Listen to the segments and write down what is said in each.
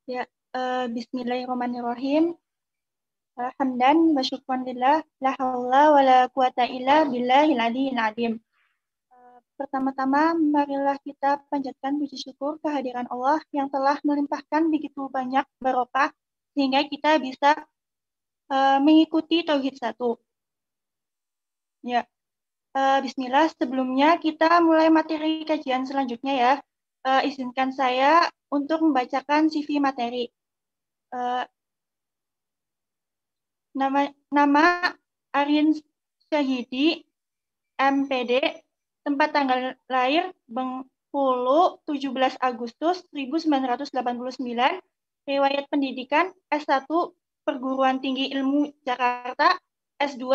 Ya, Bismillahirrahmanirrahim. Hamdan wa syukran lillah, la haula wa la quwata illa billahil aliyyil azim. Pertama-tama, marilah kita panjatkan puji syukur kehadiran Allah yang telah melimpahkan begitu banyak barokah sehingga kita bisa mengikuti Tauhid 1. Ya, Bismillah. Sebelumnya kita mulai materi kajian selanjutnya ya. Izinkan saya untuk membacakan CV materi. Nama Arin Syahidi, MPD, tempat tanggal lahir Bengkulu 17 Agustus 1989, riwayat pendidikan S1 Perguruan Tinggi Ilmu Jakarta, S2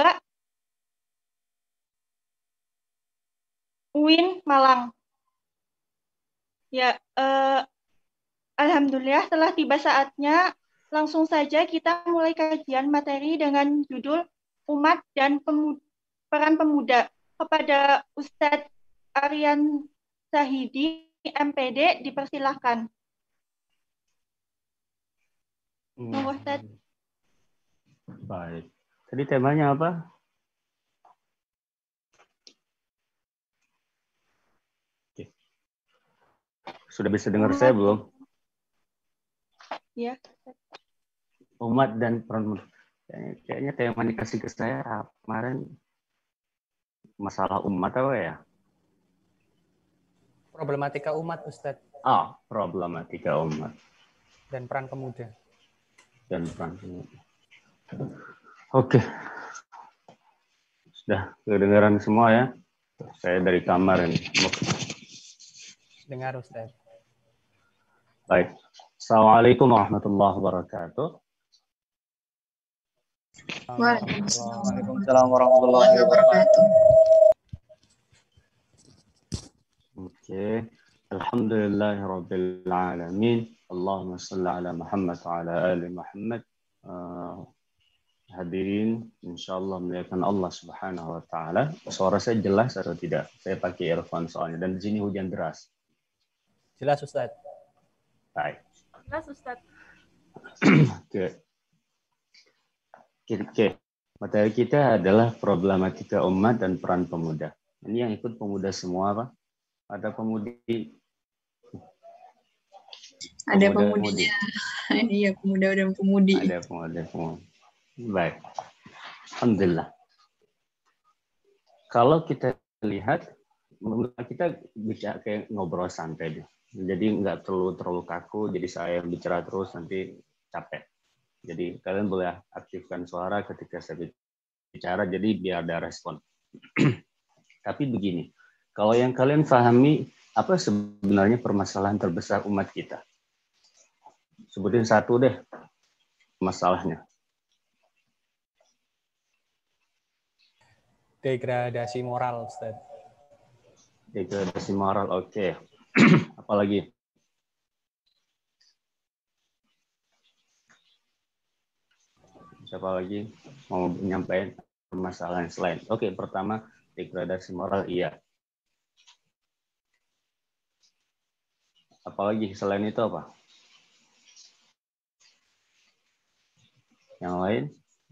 UIN Malang. Ya, Alhamdulillah telah tiba saatnya. Langsung saja kita mulai kajian materi dengan judul Umat dan Peran Pemuda. Kepada Ustadz Aryan Syahidi, MPD, dipersilahkan. Ustadz. Baik. Tadi temanya apa? Oke. Sudah bisa dengar saya belum? Ya. Umat dan peran pemuda. Kayaknya tema dikasih ke saya kemarin masalah umat apa ya? Problematika umat, Ustadz. Problematika umat. Dan peran pemuda. Dan peran pemuda. Oke. Sudah kedengaran semua ya? Saya dari kamar ini. Dengar, Ustadz. Baik. Assalamualaikum warahmatullahi wabarakatuh. Waalaikumsalam warahmatullahi wabarakatuh. Oke. Alhamdulillahirabbil alamin. Allahumma shalli ala Muhammad wa ala ali Muhammad. Hadirin, insyaallah muliakan Allah Subhanahu wa taala. Suara saya jelas atau tidak? Saya pakai earphone soalnya dan di sini hujan deras. Jelas, Ustadz. Baik. Jelas, Ustadz. Oke. Materi kita adalah problematika umat dan peran pemuda. Ini yang ikut pemuda semua, Pak? Ada pemudi? Ada pemudinya. Iya, pemuda dan pemudi. Ada pemuda. Baik. Alhamdulillah. Kalau kita lihat, kita bicara kayak ngobrol santai deh. Jadi nggak terlalu kaku, jadi saya bicara terus nanti capek. Jadi kalian boleh aktifkan suara ketika saya bicara, jadi biar ada respon. Tapi begini, kalau yang kalian pahami, apa sebenarnya permasalahan terbesar umat kita? Sebutin satu deh masalahnya. Degradasi moral, Ustaz. Degradasi moral, oke. Apalagi? Siapa lagi mau menyampaikan permasalahan selain? Oke, pertama degradasi moral, iya. Apalagi selain itu apa? Yang lain?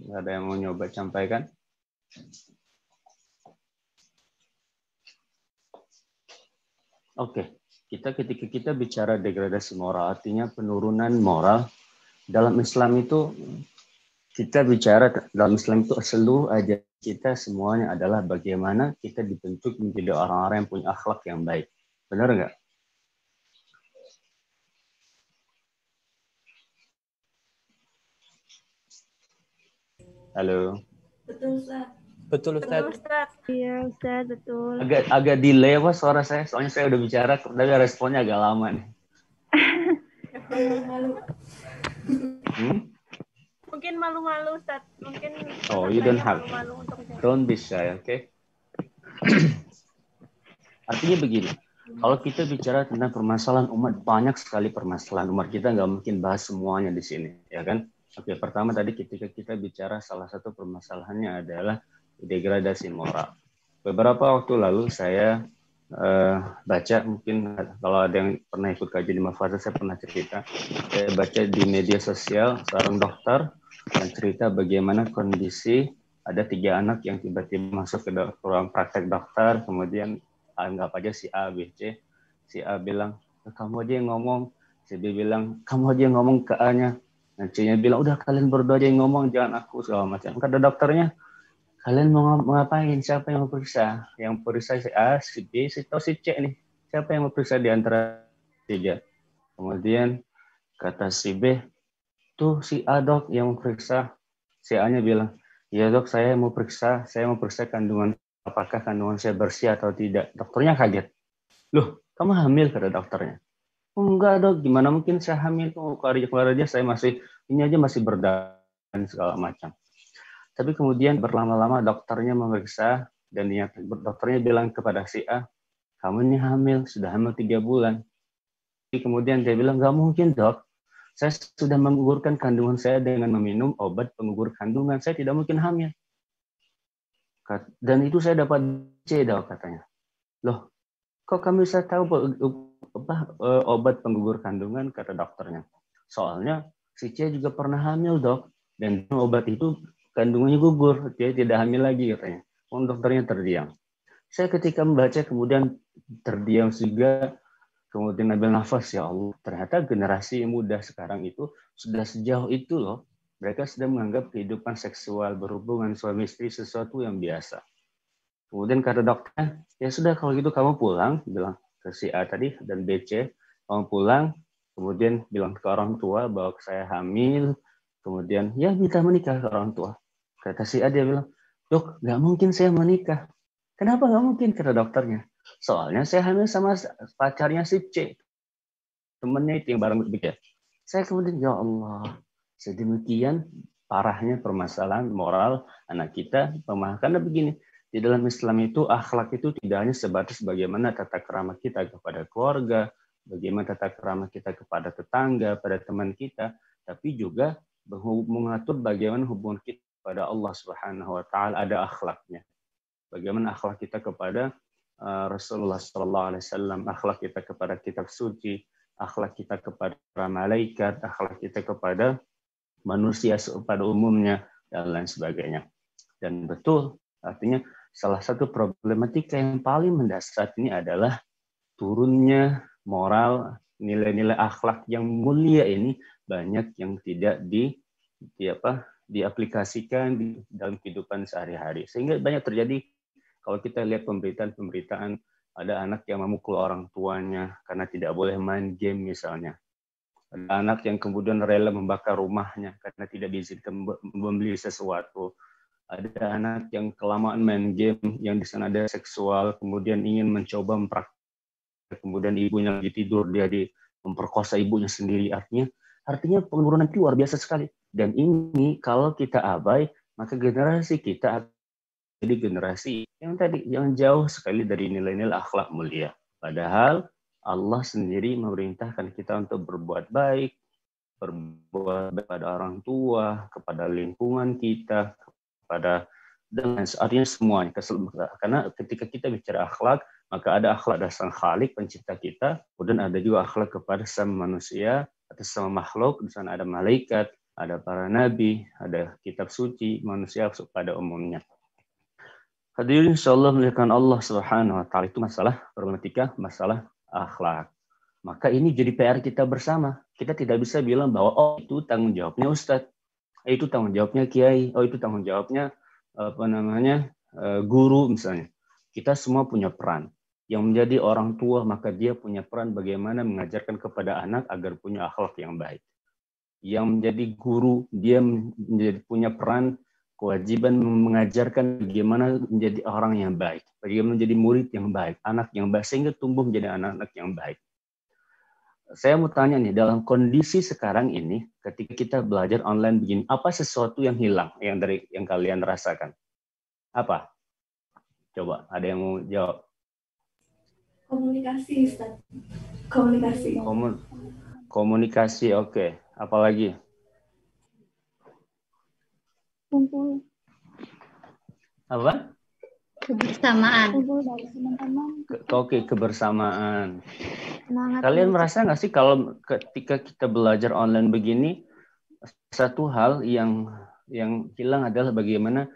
Nggak ada yang mau nyoba sampaikan? Oke, ketika kita bicara degradasi moral, artinya penurunan moral. Dalam Islam itu, kita bicara dalam Islam itu seluruh ajaran kita semuanya adalah bagaimana kita dibentuk menjadi orang-orang yang punya akhlak yang baik. Benar nggak? Halo. Betul, Ustaz. Betul, Ustaz. Betul, Ustaz. Iya, Ustaz, betul. Agak delay apa suara saya? Soalnya saya udah bicara, tapi responnya agak lama nih. Malu. Mungkin malu-malu, Ustaz. Mungkin you don't have. Malu-malu untuk Don't be shy, oke? Artinya begini, kalau kita bicara tentang permasalahan umat, banyak sekali permasalahan umat. Kita nggak mungkin bahas semuanya di sini, ya kan? Oke, pertama tadi ketika kita bicara salah satu permasalahannya adalah degradasi moral. Beberapa waktu lalu saya baca, mungkin kalau ada yang pernah ikut kajian di Mafazah, saya pernah cerita. Saya baca di media sosial seorang dokter yang cerita bagaimana kondisi ada 3 anak yang tiba-tiba masuk ke ruang praktek dokter, kemudian anggap aja si A, B, C. Si A bilang, kamu aja yang ngomong. Si B bilang, kamu aja yang ngomong ke A-nya. Nah, C-nya bilang, udah kalian berdua aja yang ngomong, jangan aku, segala macam. Kata dokternya, kalian mau ngapain? Siapa yang mau periksa? Yang periksa si A, si B, si atau si C nih. Siapa yang mau periksa di antara 3? Kemudian kata si B, tuh si A dok yang mau periksa. Si A-nya bilang, ya dok saya mau periksa kandungan, apakah kandungan saya bersih atau tidak. Dokternya kaget. Loh, kamu hamil? Kata dokternya. Oh, enggak dok, gimana mungkin saya hamil? Keluar aja saya masih, ini aja masih berdarah dan segala macam. Tapi kemudian berlama-lama dokternya memeriksa dan dokternya bilang kepada si A, kamu ini hamil, sudah hamil 3 bulan. Kemudian dia bilang, nggak mungkin dok, saya sudah menggugurkan kandungan saya dengan meminum obat penggugur kandungan, saya tidak mungkin hamil. Dan itu saya dapat C dok, katanya. Loh, kok kamu bisa tahu obat penggugur kandungan, kata dokternya. Soalnya si C juga pernah hamil dok, dan obat itu kandungannya gugur, dia tidak hamil lagi, katanya. Dokternya terdiam. Saya ketika membaca kemudian terdiam juga, kemudian ambil nafas, ya Allah, ternyata generasi muda sekarang itu sudah sejauh itu loh. Mereka sudah menganggap kehidupan seksual berhubungan suami istri sesuatu yang biasa. Kemudian kata dokter, ya sudah kalau gitu kamu pulang, bilang ke si A tadi dan B, C, kamu pulang, kemudian bilang ke orang tua bahwa saya hamil, kemudian ya kita menikah ke orang tua. Kata si A, dia bilang, dok, nggak mungkin saya menikah. Kenapa nggak mungkin, kata dokternya? Soalnya saya hamil sama pacarnya si C, temennya itu yang bareng bekerja. Saya kemudian, ya Allah, sedemikian parahnya permasalahan moral anak kita. Karena begini, di dalam Islam itu akhlak itu tidak hanya sebatas bagaimana tata krama kita kepada keluarga, bagaimana tata krama kita kepada tetangga, pada teman kita, tapi juga mengatur bagaimana hubungan kita kepada Allah Subhanahu wa taala, ada akhlaknya. Bagaimana akhlak kita kepada Rasulullah sallallahu alaihi wasallam, akhlak kita kepada kitab suci, akhlak kita kepada malaikat, akhlak kita kepada manusia pada umumnya, dan lain sebagainya. Dan betul, artinya salah satu problematika yang paling mendasar ini adalah turunnya moral, nilai-nilai akhlak yang mulia ini banyak yang tidak diaplikasikan di dalam kehidupan sehari-hari. Sehingga banyak terjadi, kalau kita lihat pemberitaan ada anak yang memukul orang tuanya karena tidak boleh main game misalnya. Ada anak yang kemudian rela membakar rumahnya karena tidak diizinkan membeli sesuatu. Ada anak yang kelamaan main game, yang di sana ada seksual, kemudian ingin mencoba mempraktikkan, kemudian ibunya lagi tidur, dia memperkosa ibunya sendiri. Artinya penurunan itu luar biasa sekali. Dan ini kalau kita abai, maka generasi kita jadi generasi yang jauh sekali dari nilai-nilai akhlak mulia. Padahal Allah sendiri memerintahkan kita untuk berbuat baik kepada orang tua, kepada lingkungan kita, kepada dan artinya semuanya. Karena ketika kita bicara akhlak, maka ada akhlak dari sang Khalik, pencipta kita, kemudian ada juga akhlak kepada sama manusia atau sama makhluk. Di sana ada malaikat, ada para nabi, ada kitab suci, manusia pada umumnya. Hadirin insyaallah muliakan Allah Subhanahu wa taala, itu masalah problematika, masalah akhlak. Maka ini jadi PR kita bersama. Kita tidak bisa bilang bahwa oh itu tanggung jawabnya Ustadz, itu tanggung jawabnya Kiai, oh itu tanggung jawabnya guru misalnya. Kita semua punya peran. Yang menjadi orang tua maka dia punya peran bagaimana mengajarkan kepada anak agar punya akhlak yang baik. Yang menjadi guru dia punya peran, kewajiban mengajarkan bagaimana menjadi orang yang baik, bagaimana menjadi murid yang baik, anak yang baik, sehingga tumbuh menjadi anak-anak yang baik. Saya mau tanya nih, dalam kondisi sekarang ini, ketika kita belajar online begini, apa sesuatu yang hilang yang kalian rasakan? Apa? Coba, ada yang mau jawab? Komunikasi, Ustaz. Komunikasi. Komunikasi, oke. Apalagi? Kumpul. Apa? Kebersamaan. kumpul dari teman-teman, Oke, kebersamaan. semangat Kalian belajar. merasa nggak sih kalau ketika kita belajar online begini, satu hal yang hilang adalah bagaimana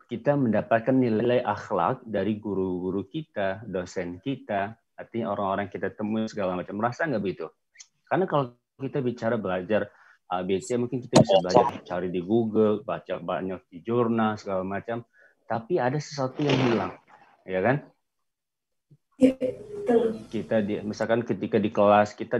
kita mendapatkan nilai akhlak dari guru-guru kita, dosen kita, artinya orang-orang kita temui segala macam. Merasa nggak begitu? Karena kalau kita bicara belajar ABC, mungkin kita bisa belajar cari di Google, baca banyak di jurnal segala macam, tapi ada sesuatu yang hilang, ya kan? Kita misalkan ketika di kelas kita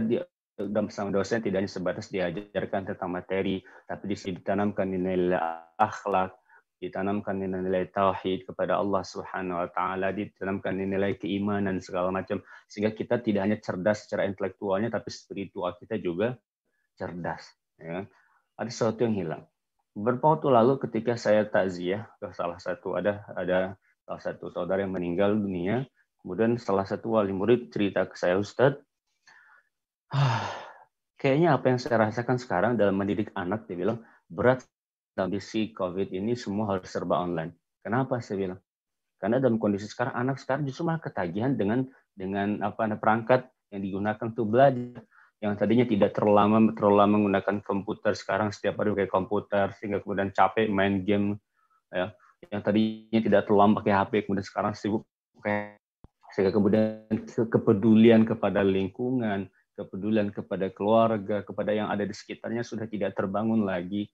bersama dosen tidak hanya sebatas diajarkan tentang materi, tapi ditanamkan nilai akhlak, ditanamkan nilai tauhid kepada Allah Subhanahu wa taala, ditanamkan nilai keimanan segala macam, sehingga kita tidak hanya cerdas secara intelektualnya, tapi spiritual kita juga cerdas, ya. Ada sesuatu yang hilang. Beberapa waktu lalu ketika saya takziah ke salah satu ada salah satu saudara yang meninggal dunia, kemudian salah satu wali murid cerita ke saya, Ustadz, kayaknya apa yang saya rasakan sekarang dalam mendidik anak, dia bilang, berat dalam kondisi COVID ini semua harus serba online. Kenapa saya bilang? Karena dalam kondisi sekarang anak sekarang justru malah ketagihan dengan perangkat yang digunakan untuk belajar. Yang tadinya tidak terlalu lama menggunakan komputer, sekarang setiap hari pakai komputer sehingga kemudian capek main game, ya. Yang tadinya tidak terlalu lama pakai HP, kemudian sekarang sibuk pakai, sehingga kemudian kepedulian kepada lingkungan, kepedulian kepada keluarga, kepada yang ada di sekitarnya sudah tidak terbangun lagi.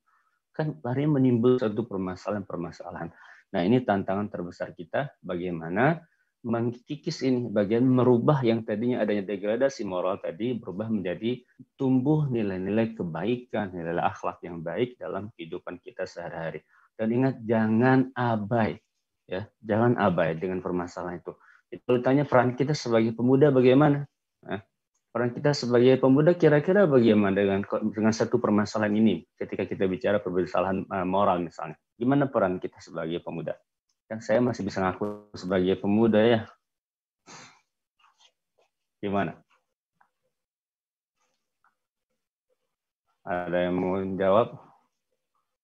Kan akhirnya menimbul satu permasalahan. Nah, ini tantangan terbesar kita, bagaimana mengkikis ini, bagian merubah yang tadinya adanya degradasi moral tadi, berubah menjadi tumbuh nilai-nilai kebaikan, nilai akhlak yang baik dalam kehidupan kita sehari-hari. Dan ingat, jangan abai, ya, jangan abai dengan permasalahan itu. Kalau ditanya peran kita sebagai pemuda bagaimana? Nah, peran kita sebagai pemuda kira-kira bagaimana dengan satu permasalahan ini ketika kita bicara permasalahan moral misalnya. Gimana peran kita sebagai pemuda? Kan saya masih bisa ngaku sebagai pemuda, ya. Gimana? Ada yang mau jawab?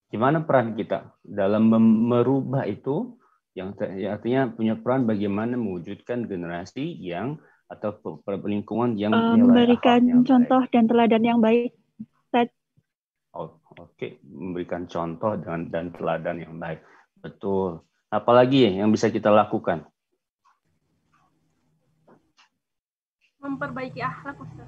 Gimana peran kita dalam merubah itu, yang artinya punya peran bagaimana mewujudkan generasi yang atau lingkungan yang memberikan contoh dan teladan yang baik. Oke, memberikan contoh dan teladan yang baik. Betul. Apalagi yang bisa kita lakukan? Memperbaiki akhlak, Ustaz.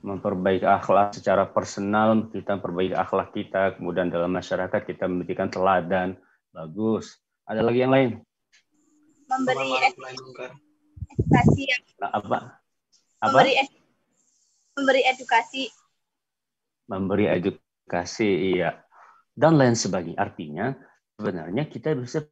Memperbaiki akhlak secara personal, kita perbaiki akhlak kita, kemudian dalam masyarakat kita memberikan teladan. Bagus. Ada lagi yang lain? Memberi edukasi. Apa? Memberi edukasi. Memberi edukasi, iya. Dan lain sebagainya. Artinya sebenarnya kita bisa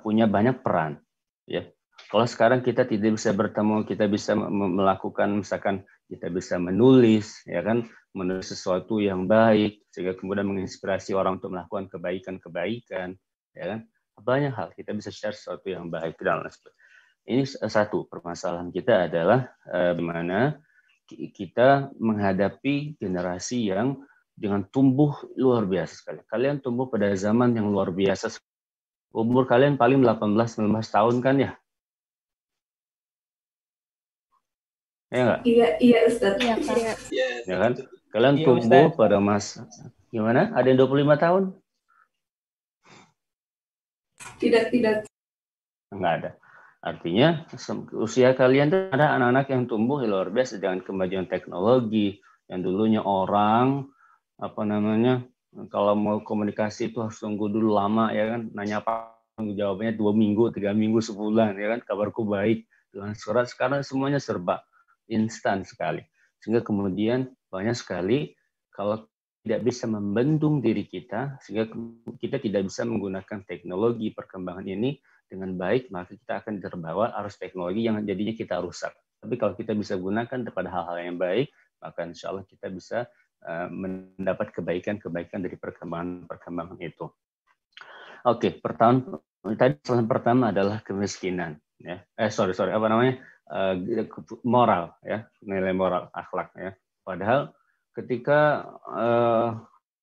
punya banyak peran, ya. Kalau sekarang kita tidak bisa bertemu, kita bisa melakukan, misalkan kita bisa menulis, ya kan, menulis sesuatu yang baik sehingga kemudian menginspirasi orang untuk melakukan kebaikan, ya kan. Banyak hal kita bisa share sesuatu yang baik dan lain sebagainya. Ini satu permasalahan kita adalah bagaimana kita menghadapi generasi yang dengan tumbuh luar biasa sekali. Kalian tumbuh pada zaman yang luar biasa. Umur kalian paling 18-19 tahun kan, ya? Ya nggak? Iya Ustaz. Iya, Kak. Ya kan? Kalian tumbuh pada masa, gimana? Ada yang 25 tahun? Tidak. Enggak ada. Artinya usia kalian itu ada anak-anak yang tumbuh luar biasa dengan kemajuan teknologi. Yang dulunya orang kalau mau komunikasi itu harus tunggu dulu lama, ya kan, nanya apa jawabannya 2 minggu, 3 minggu, sebulan, ya kan, kabarku baik dengan surat. Sekarang semuanya serba instan sekali, sehingga kemudian banyak sekali kalau tidak bisa membendung diri kita, sehingga kita tidak bisa menggunakan teknologi perkembangan ini dengan baik, maka kita akan terbawa arus teknologi yang jadinya kita rusak. Tapi kalau kita bisa gunakan pada hal-hal yang baik, maka insya Allah kita bisa mendapat kebaikan dari perkembangan itu. Oke, pertanyaan pertama adalah kemiskinan, ya. Moral, ya, nilai moral, akhlak, ya. Padahal ketika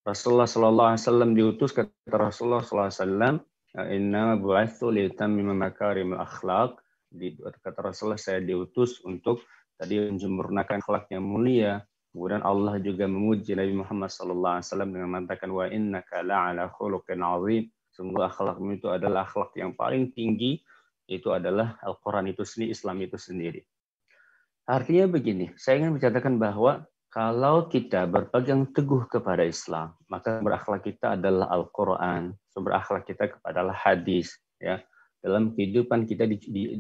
Rasulullah SAW diutus, kata Rasulullah SAW, Inna bu'atsu liyutammima makarimul akhlaq. Kata Rasulullah, saya diutus untuk tadi menyempurnakan akhlak yang mulia. Kemudian Allah juga memuji Nabi Muhammad SAW dengan mengatakan wa innaka la'ala khuluqin 'azim. Sungguh akhlakmu itu adalah akhlak yang paling tinggi, itu adalah Al-Quran itu sendiri, Islam itu sendiri. Artinya begini, saya ingin mencatatkan bahwa kalau kita berpegang teguh kepada Islam, maka sumber akhlak kita adalah Al-Quran, sumber akhlak kita adalah hadis. Ya, dalam kehidupan kita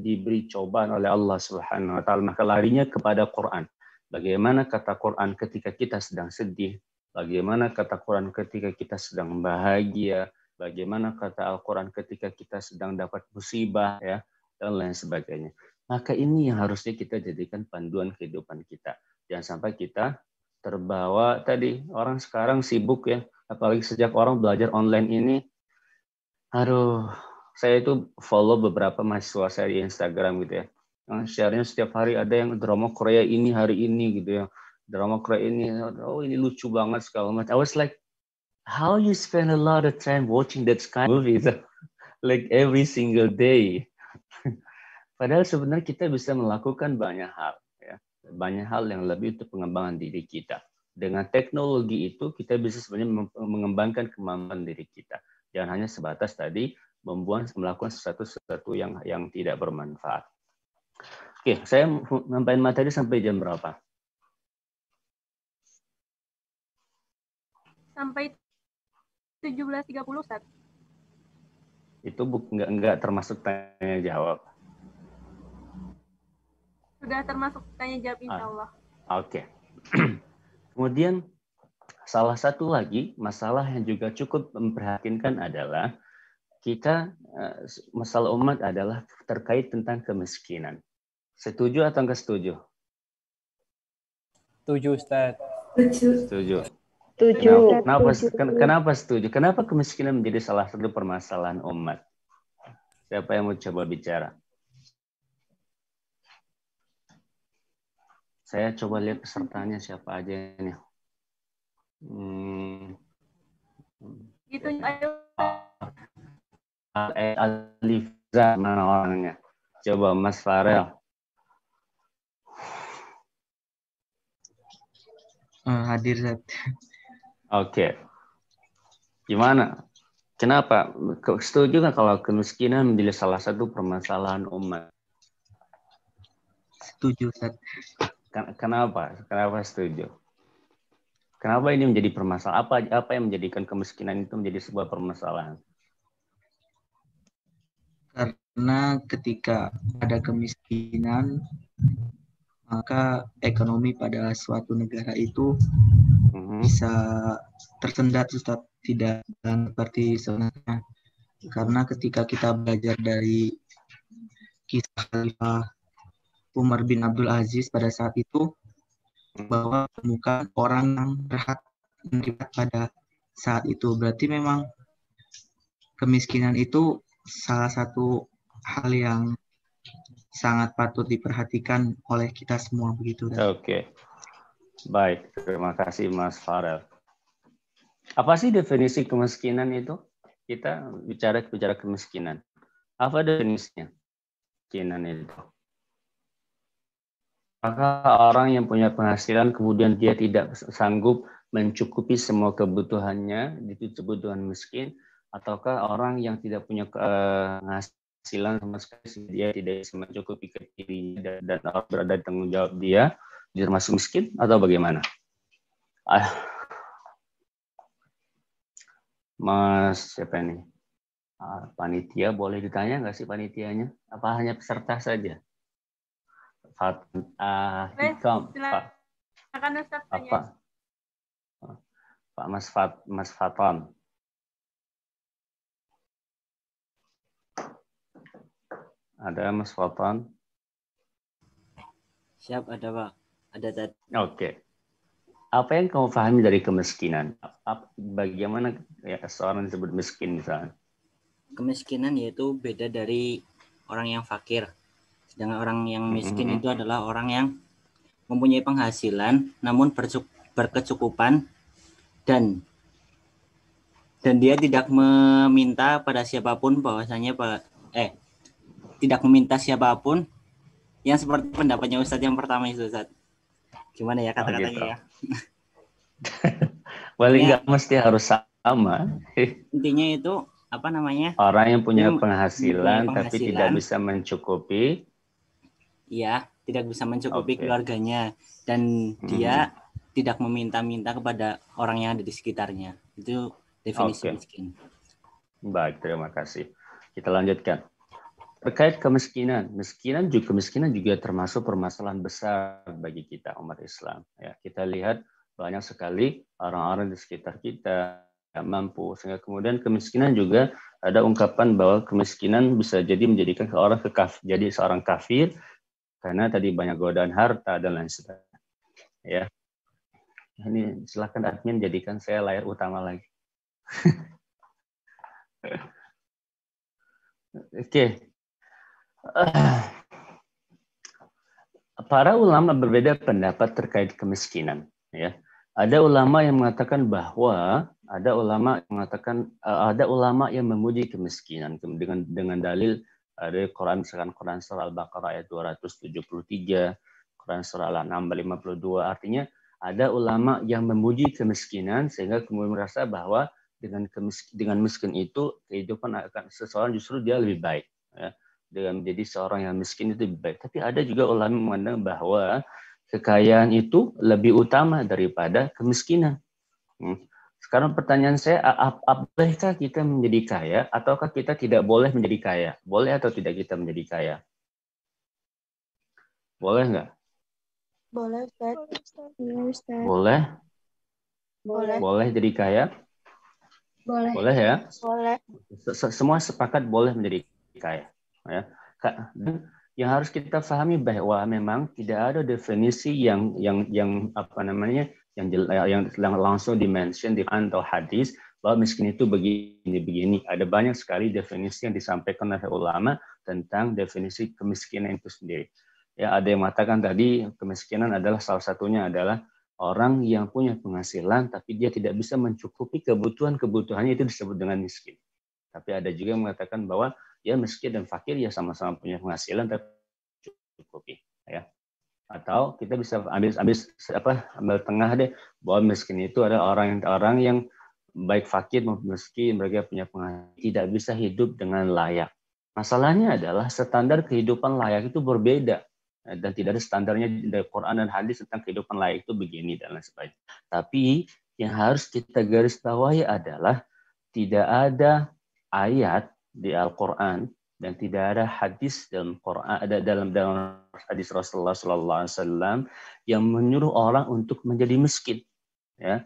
diberi cobaan oleh Allah Subhanahu Wa Taala, maka larinya kepada Quran. Bagaimana kata Quran ketika kita sedang sedih, bagaimana kata Quran ketika kita sedang bahagia, bagaimana kata Al-Quran ketika kita sedang dapat musibah, ya, dan lain sebagainya. Maka ini yang harusnya kita jadikan panduan kehidupan kita. Jangan sampai kita terbawa tadi, orang sekarang sibuk ya, apalagi sejak orang belajar online ini. Aduh, saya itu follow beberapa mahasiswa saya di Instagram gitu ya. Share-nya setiap hari ada yang drama Korea ini hari ini gitu ya. Drama Korea ini, oh ini lucu banget segala macam. I was like, how you spend a lot of time watching that kind of movies like every single day. Padahal sebenarnya kita bisa melakukan banyak hal, ya. Banyak hal yang lebih untuk pengembangan diri kita. Dengan teknologi itu kita bisa sebenarnya mengembangkan kemampuan diri kita. Jangan hanya sebatas tadi melakukan sesuatu yang tidak bermanfaat. Oke, saya sampaikan materi sampai jam berapa? Sampai 17.30, Ustaz. Itu nggak termasuk tanya jawab. Sudah termasuk tanya jawab, insya Allah. Oke. Kemudian salah satu lagi masalah yang juga cukup memprihatinkan adalah masalah umat adalah terkait tentang kemiskinan. Setuju atau enggak setuju? Setuju, Ustaz. Setuju. Kenapa setuju? Kenapa kemiskinan menjadi salah satu permasalahan umat? Siapa yang mau coba bicara? Saya coba lihat pesertanya siapa aja nih. Gitu, ayo. Aliza, mana orangnya? Coba Mas Farel. Hadir, Zat. Oke. Gimana? Kenapa? Setuju nggak kalau kemiskinan menjadi salah satu permasalahan umat? Setuju, Zat. Kenapa? Kenapa setuju? Kenapa ini menjadi permasalahan? Apa yang menjadikan kemiskinan itu menjadi sebuah permasalahan? Karena ketika ada kemiskinan, maka ekonomi pada suatu negara itu bisa tersendat, Ustaz, tidak seperti sebenarnya. Karena ketika kita belajar dari kisah Khalifah Umar bin Abdul Aziz pada saat itu, bahwa bukan orang yang berhak menerima pada saat itu. Berarti memang kemiskinan itu salah satu hal yang sangat patut diperhatikan oleh kita semua, begitu. Oke. Baik, terima kasih Mas Farel. Apa sih definisi kemiskinan itu? Kita bicara kemiskinan. Apa definisinya? Kemiskinan itu. Maka orang yang punya penghasilan kemudian dia tidak sanggup mencukupi semua kebutuhannya, itu kebutuhan miskin, ataukah orang yang tidak punya penghasilan sama sekali, dia tidak bisa mencukupi ke dirinya dan berada di tanggung jawab dia termasuk miskin, atau bagaimana? Mas siapa ini? Panitia, boleh ditanya nggak sih panitianya? Apa hanya peserta saja? Hikam, Pak Mas Fatan. Ada Mas Fatan? Siap, ada Pak. Ada tadi. Oke. Apa yang kamu pahami dari kemiskinan? Bagaimana ya seorang disebut miskin misalnya? Kemiskinan yaitu beda dari orang yang fakir. Sedangkan orang yang miskin itu adalah orang yang mempunyai penghasilan namun berkecukupan dan dan dia tidak meminta pada siapapun bahwasanya tidak meminta siapapun, yang seperti pendapatnya Ustadz yang pertama itu, Ustadz. Gimana ya kata-katanya gitu. ya? Paling nggak mesti harus sama. Intinya itu apa namanya? Orang yang punya Yang penghasilan punya tapi tidak bisa mencukupi. Iya, tidak bisa mencukupi keluarganya, dan dia tidak meminta-minta kepada orang yang ada di sekitarnya. Itu definisi miskin. Baik, terima kasih. Kita lanjutkan. Terkait kemiskinan juga termasuk permasalahan besar bagi kita umat Islam. Ya, kita lihat banyak sekali orang-orang di sekitar kita yang mampu, sehingga kemudian kemiskinan juga ada ungkapan bahwa kemiskinan bisa jadi menjadikan seorang kafir karena tadi banyak godaan harta dan lain sebagainya. Ya, ini silakan admin jadikan saya layar utama lagi. Oke. Para ulama berbeda pendapat terkait kemiskinan. Ya, ada ulama yang mengatakan bahwa ada ulama yang memuji kemiskinan dengan dalil ada Quran, misalkan Quran surah Al-Baqarah ayat 273, Quran surah Al-An'am 52. Artinya ada ulama yang memuji kemiskinan sehingga kemudian merasa bahwa dengan miskin itu kehidupan akan seseorang justru dia lebih baik. Ya. Dengan menjadi seorang yang miskin itu lebih baik. Tapi ada juga ulama memandang bahwa kekayaan itu lebih utama daripada kemiskinan. Sekarang pertanyaan saya, bolehkah kita menjadi kaya ataukah kita tidak boleh menjadi kaya? Boleh atau tidak kita menjadi kaya? Boleh nggak? Boleh, Ustaz. Boleh jadi kaya? Boleh ya? Boleh. Semua sepakat boleh menjadi kaya. Ya. Dan yang harus kita pahami bahwa memang tidak ada definisi yang langsung dimention di Quran atau hadis bahwa miskin itu begini. Ada banyak sekali definisi yang disampaikan oleh ulama tentang definisi kemiskinan itu sendiri. Ya, ada yang mengatakan tadi kemiskinan adalah salah satunya adalah orang yang punya penghasilan tapi dia tidak bisa mencukupi kebutuhannya, itu disebut dengan miskin. Tapi ada juga yang mengatakan bahwa ya miskin dan fakir ya sama-sama punya penghasilan tapi cukupi, ya. Atau kita bisa ambil tengah deh, bahwa miskin itu ada orang yang baik fakir maupun miskin, mereka punya penghasilan tidak bisa hidup dengan layak. Masalahnya adalah standar kehidupan layak itu berbeda. Dan tidak ada standarnya dari Quran dan hadis tentang kehidupan layak itu begini dan lain sebagainya. Tapi yang harus kita garis bawahi adalah tidak ada ayat di Al-Quran dan tidak ada hadis dalam Quran, dalam hadis Rasulullah SAW yang menyuruh orang untuk menjadi miskin. Ya.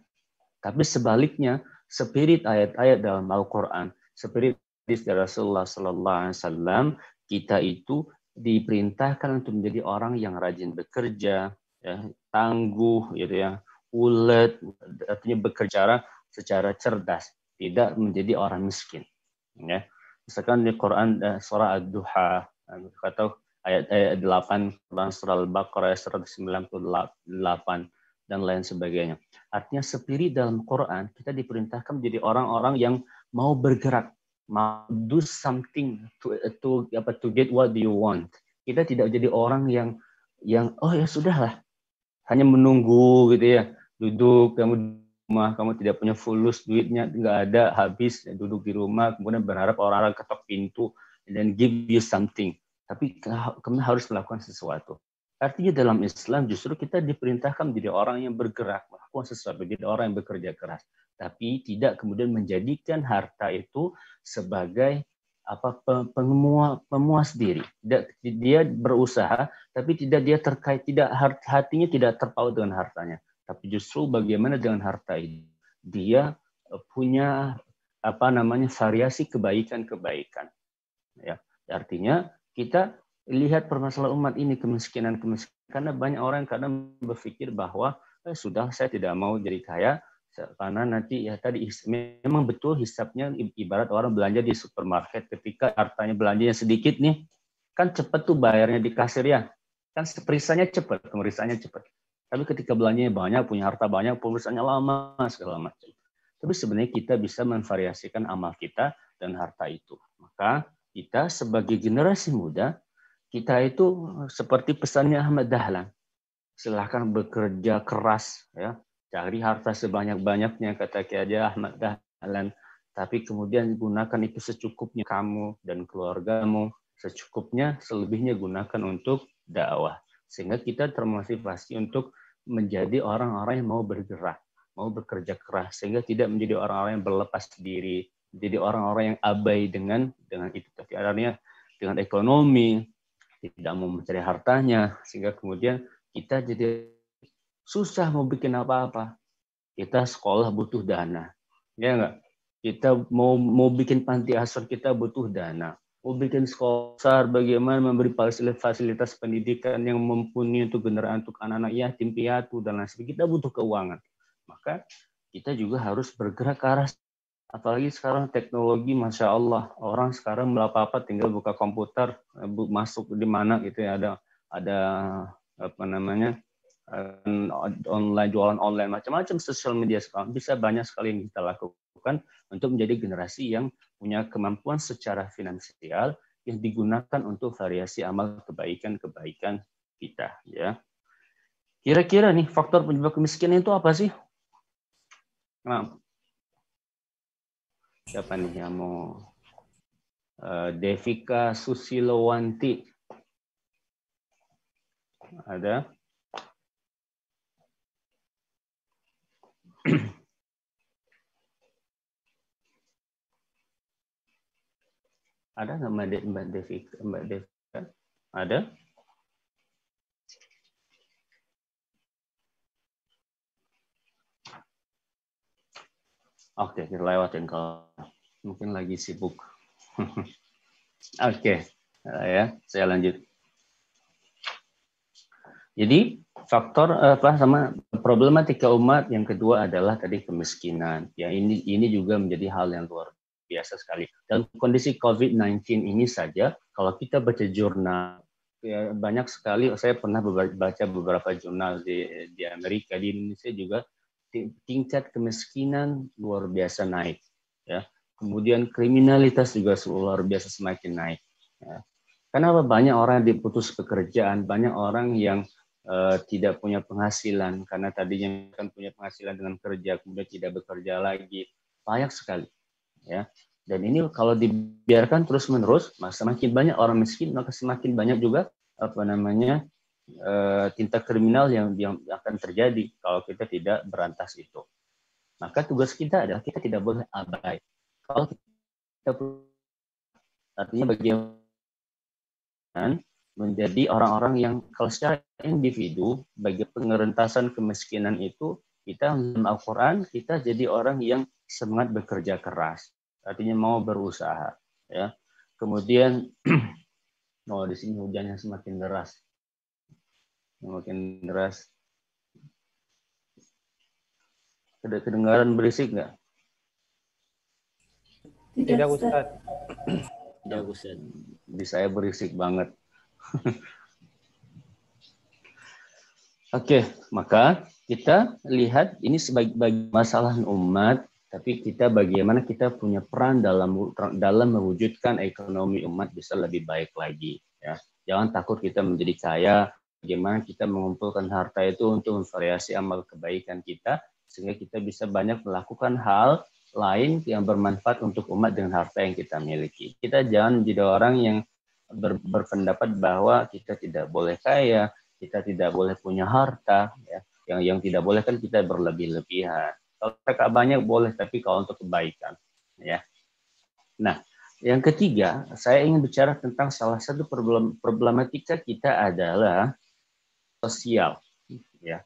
Tapi sebaliknya, spirit ayat-ayat dalam Al-Quran, spirit hadis dari Rasulullah SAW, kita itu diperintahkan untuk menjadi orang yang rajin bekerja, ya, tangguh, gitu ya, ulet, artinya bekerja secara cerdas, tidak menjadi orang miskin. Ya. Misalkan di Quran surah Ad-Duha atau ayat 8 Quran surah Al-Baqarah 198 dan lain sebagainya. Artinya spirit dalam Quran kita diperintahkan menjadi orang-orang yang mau bergerak, mau do something to get what you want. Kita tidak jadi orang yang oh ya sudahlah, hanya menunggu gitu ya, duduk rumah, kamu tidak punya fulus, duitnya nggak ada, habis, duduk di rumah, kemudian berharap orang-orang ketok pintu, dan give you something. Tapi kamu harus melakukan sesuatu. Artinya dalam Islam justru kita diperintahkan menjadi orang yang bergerak, melakukan sesuatu, menjadi orang yang bekerja keras. Tapi tidak kemudian menjadikan harta itu sebagai pemuas diri. Dia berusaha, tapi tidak dia terkait, hatinya tidak terpaut dengan hartanya. Tapi justru bagaimana dengan harta ini dia punya variasi kebaikan-kebaikan. Ya, artinya kita lihat permasalahan umat ini kemiskinan karena banyak orang kadang berpikir bahwa sudah saya tidak mau jadi kaya karena nanti ya tadi memang betul hisapnya ibarat orang belanja di supermarket, ketika hartanya belanjanya sedikit nih kan cepat tuh bayarnya di kasir ya, kan perisanya cepat, pemeriksanya cepat. Tapi ketika belanjanya banyak, punya harta banyak, pemeriksanya lama segala macam. Tapi sebenarnya kita bisa memvariasikan amal kita dan harta itu. Maka kita sebagai generasi muda, kita itu seperti pesannya Ahmad Dahlan. Silahkan bekerja keras, ya, cari harta sebanyak-banyaknya, kata Kiai Ahmad Dahlan. Tapi kemudian gunakan itu secukupnya, kamu dan keluargamu, secukupnya, selebihnya gunakan untuk dakwah. Sehingga kita termotivasi untuk menjadi orang-orang yang mau bergerak, mau bekerja keras, sehingga tidak menjadi orang-orang yang berlepas diri, menjadi orang-orang yang abai dengan itu. Tapi artinya dengan ekonomi, tidak mau mencari hartanya, sehingga kemudian kita jadi susah mau bikin apa-apa. Kita sekolah butuh dana, ya enggak? Kita mau bikin panti asuhan, kita butuh dana. Mau bikin sekolah besar, bagaimana memberi fasilitas pendidikan yang mumpuni untuk generasi, untuk anak-anak yatim piatu dan lain sebagainya, kita butuh keuangan. Maka kita juga harus bergerak ke arah. Apalagi sekarang teknologi, masya Allah, orang sekarang apa-apa tinggal buka komputer, masuk di mana gitu ya, ada apa namanya, online, jualan online, macam-macam sosial media sekarang, bisa banyak sekali yang kita lakukan untuk menjadi generasi yang punya kemampuan secara finansial yang digunakan untuk variasi amal kebaikan-kebaikan kita, ya. Kira-kira nih faktor penyebab kemiskinan itu apa sih? Nah, siapa nih yang mau? Devika Susilowanti. Ada? Ada nama Mbak Devika? Ada? Oke, kita lewatin kalau mungkin lagi sibuk. Oke, ya, saya lanjut. Jadi faktor problematika umat yang kedua adalah tadi kemiskinan. Ya, ini juga menjadi hal yang luar biasa sekali. Dan kondisi COVID-19 ini saja, kalau kita baca jurnal, ya, banyak sekali. Saya pernah baca beberapa jurnal di Amerika, di Indonesia juga tingkat kemiskinan luar biasa naik, ya. Kemudian kriminalitas juga luar biasa semakin naik, ya. Kenapa? Banyak orang diputus pekerjaan, banyak orang yang tidak punya penghasilan karena tadinya kan punya penghasilan dengan kerja, kemudian tidak bekerja lagi, banyak sekali, ya. Dan ini kalau dibiarkan terus menerus, semakin banyak orang miskin, maka semakin banyak juga tindak kriminal yang akan terjadi kalau kita tidak berantas itu. Maka tugas kita adalah kita tidak boleh abai. Kalau kita artinya bagaimana menjadi orang-orang yang kalau secara individu bagi pengerentasan kemiskinan itu, kita dalam Al-Quran kita jadi orang yang semangat bekerja keras, artinya mau berusaha, ya. Kemudian di sini hujannya semakin deras. Kedengaran berisik nggak? Tidak, Ustaz. Tidak, Ustaz. Di saya berisik banget. Oke, maka kita lihat ini sebagai masalah umat, tapi kita bagaimana kita punya peran dalam mewujudkan ekonomi umat bisa lebih baik lagi, ya. Jangan takut kita menjadi kaya. Bagaimana kita mengumpulkan harta itu untuk memvariasi amal kebaikan kita, sehingga kita bisa banyak melakukan hal lain yang bermanfaat untuk umat dengan harta yang kita miliki. Kita jangan menjadi orang yang berpendapat bahwa kita tidak boleh kaya, kita tidak boleh punya harta, ya. Yang tidak boleh kan kita berlebih-lebihan. Kalau mereka banyak boleh, tapi kalau untuk kebaikan, ya. Nah, yang ketiga, saya ingin bicara tentang salah satu problematika kita adalah sosial, ya.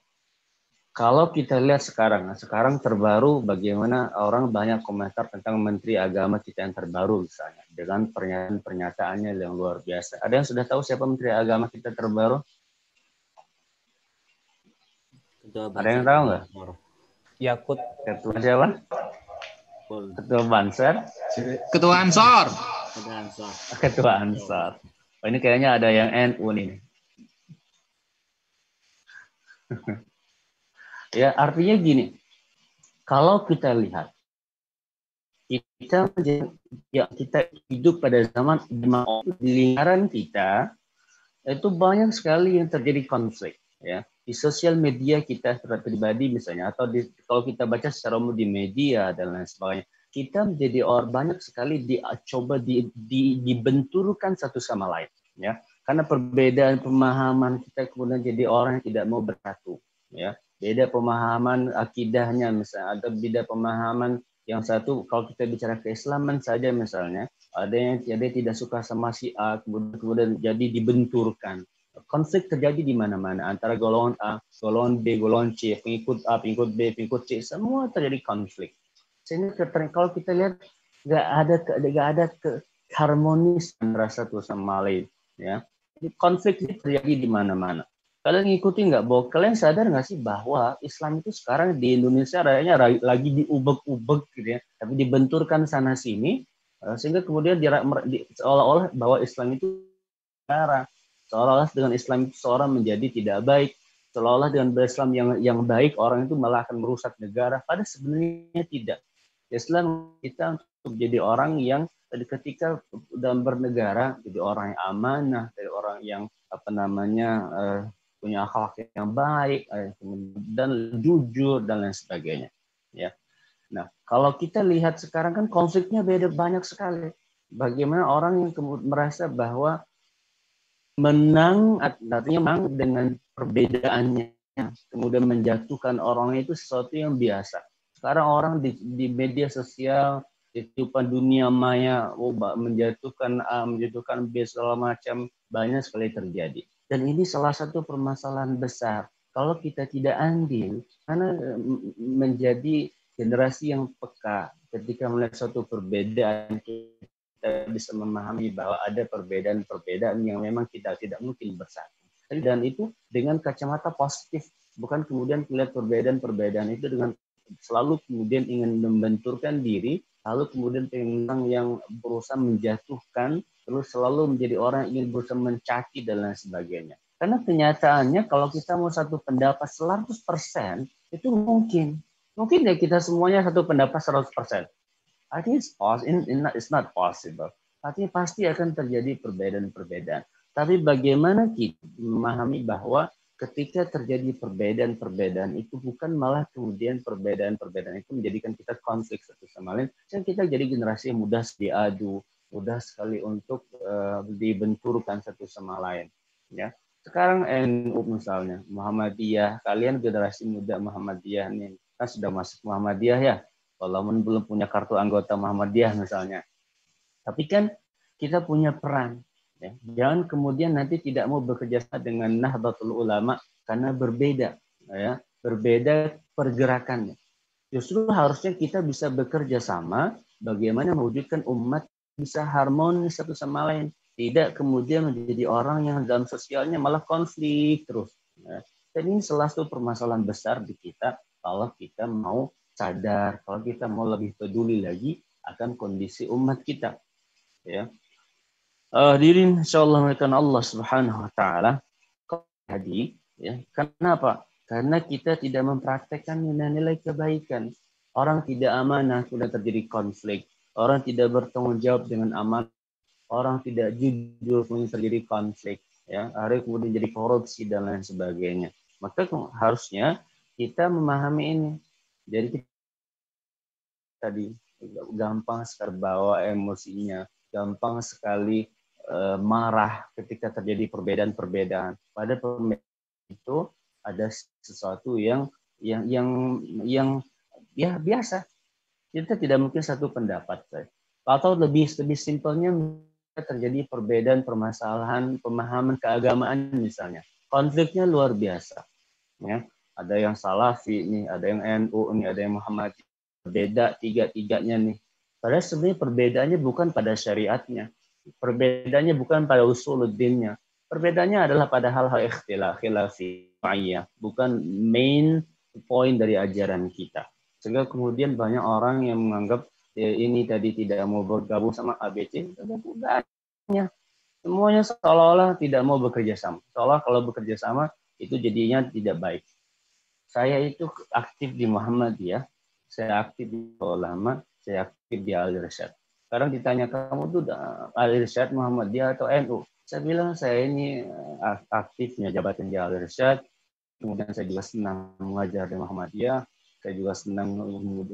Kalau kita lihat sekarang terbaru bagaimana orang banyak komentar tentang Menteri Agama kita yang terbaru misalnya dengan pernyataan-pernyataannya yang luar biasa. Ada yang sudah tahu siapa Menteri Agama kita terbaru? Ada yang tahu nggak? Yakut. Ketua siapa? Ketua Banser. Ketua Ansor. Ketua Ansor. Oh, ini kayaknya ada yang NU nih. Ya, artinya gini, kalau kita lihat kita hidup pada zaman di lingkaran kita itu banyak sekali yang terjadi konflik, ya. Di sosial media kita secara pribadi misalnya, atau kalau kita baca secara umum di media dan lain sebagainya, kita menjadi banyak sekali dibenturkan satu sama lain, ya. Karena perbedaan pemahaman kita kemudian jadi orang yang tidak mau bersatu, ya. Beda pemahaman akidahnya misalnya, ada beda pemahaman yang satu. Kalau kita bicara keislaman saja misalnya, ada yang tidak suka sama si A, kemudian jadi dibenturkan. Konflik terjadi di mana-mana antara golongan A, golongan B, golongan C, pengikut A, pengikut B, pengikut C, semua terjadi konflik. Sehingga kalau kita lihat nggak ada keharmonisan rasa satu sama lain, ya. Jadi konflik ini terjadi di mana-mana. Kalian ngikutin nggak? Bahwa kalian sadar nggak sih bahwa Islam itu sekarang di Indonesia rayanya lagi diubek-ubek gitu ya, tapi dibenturkan sana sini, sehingga kemudian seolah-olah bahwa Islam itu negara, seolah-olah dengan Islam itu seorang menjadi tidak baik, seolah-olah dengan Islam yang baik orang itu malah akan merusak negara. Padahal sebenarnya tidak. Islam kita untuk jadi orang yang ketika dalam bernegara jadi orang yang amanah, jadi orang yang punya akhlak yang baik dan jujur dan lain sebagainya, ya. Nah, kalau kita lihat sekarang kan konfliknya banyak sekali. Bagaimana orang yang merasa bahwa menang artinya menang dengan perbedaannya, kemudian menjatuhkan orang itu sesuatu yang biasa. Sekarang orang di media sosial, di kehidupan dunia maya, menjatuhkan A, menjatuhkan B, segala macam, banyak sekali terjadi. Dan ini salah satu permasalahan besar. Kalau kita tidak andil, karena menjadi generasi yang peka, ketika melihat suatu perbedaan, kita bisa memahami bahwa ada perbedaan-perbedaan yang memang kita tidak mungkin bersatu. Dan itu dengan kacamata positif, bukan kemudian melihat perbedaan-perbedaan itu dengan selalu kemudian ingin membenturkan diri, lalu kemudian orang yang berusaha menjatuhkan, terus selalu menjadi orang yang ingin berusaha mencaci dan lain sebagainya. Karena kenyataannya kalau kita mau satu pendapat 100%, itu mungkin ya kita semuanya satu pendapat 100%. Artinya it's not possible. Artinya pasti akan terjadi perbedaan-perbedaan. Tapi bagaimana kita memahami bahwa ketika terjadi perbedaan-perbedaan itu bukan malah kemudian perbedaan-perbedaan itu menjadikan kita konflik satu sama lain, dan kita jadi generasi yang mudah diadu, mudah sekali untuk dibenturkan satu sama lain, ya. Sekarang NU misalnya, Muhammadiyah, kalian generasi muda Muhammadiyah nih, kan sudah masuk Muhammadiyah ya, walaupun belum punya kartu anggota Muhammadiyah misalnya. Tapi kan kita punya peran. Ya. Jangan kemudian nanti tidak mau bekerja sama dengan Nahdlatul Ulama karena berbeda, ya, berbeda pergerakannya. Justru harusnya kita bisa bekerja sama bagaimana mewujudkan umat bisa harmonis satu sama lain, tidak kemudian menjadi orang yang dalam sosialnya malah konflik terus. Ya. Dan ini salah satu permasalahan besar di kita kalau kita mau sadar, kalau kita mau lebih peduli lagi akan kondisi umat kita. Ya. Hadirin insyaallah melakukan Allah Subhanahu wa taala tadi, ya. Kenapa? Karena kita tidak mempraktekkan nilai-nilai kebaikan. Orang tidak amanah sudah terjadi konflik. Orang tidak bertanggung jawab dengan amanah. Orang tidak jujur kemudian terjadi konflik, ya. Akhirnya kemudian jadi korupsi dan lain sebagainya. Maka harusnya kita memahami ini. Jadi kita tadi gampang sekali bawa emosinya, gampang sekali marah ketika terjadi perbedaan-perbedaan. Pada perbedaan itu ada sesuatu yang ya biasa. Kita tidak mungkin satu pendapat. Atau lebih simpelnya terjadi perbedaan permasalahan pemahaman keagamaan misalnya. Konfliknya luar biasa. Ya. Ada yang Salafi nih, ada yang NU nih, ada yang Muhammadiyah. Berbeda tiga-tiganya nih. Padahal sebenarnya perbedaannya bukan pada syariatnya. Perbedaannya bukan pada usuluddinnya. Perbedaannya adalah pada hal-hal khilafiyah, bukan main point dari ajaran kita. Sehingga kemudian banyak orang yang menganggap ini tadi tidak mau bergabung sama ABC, semuanya seolah-olah tidak mau bekerja sama. Seolah kalau bekerja sama itu jadinya tidak baik. Saya itu aktif di Muhammadiyah, saya aktif di ulama, saya aktif di Al-Irsyad. Sekarang ditanya, kamu tuh Al-Irsyad Muhammadiyah atau NU? Saya bilang saya ini aktifnya jabatan di Al-Irsyad, kemudian saya juga senang mengajar di Muhammadiyah, saya juga senang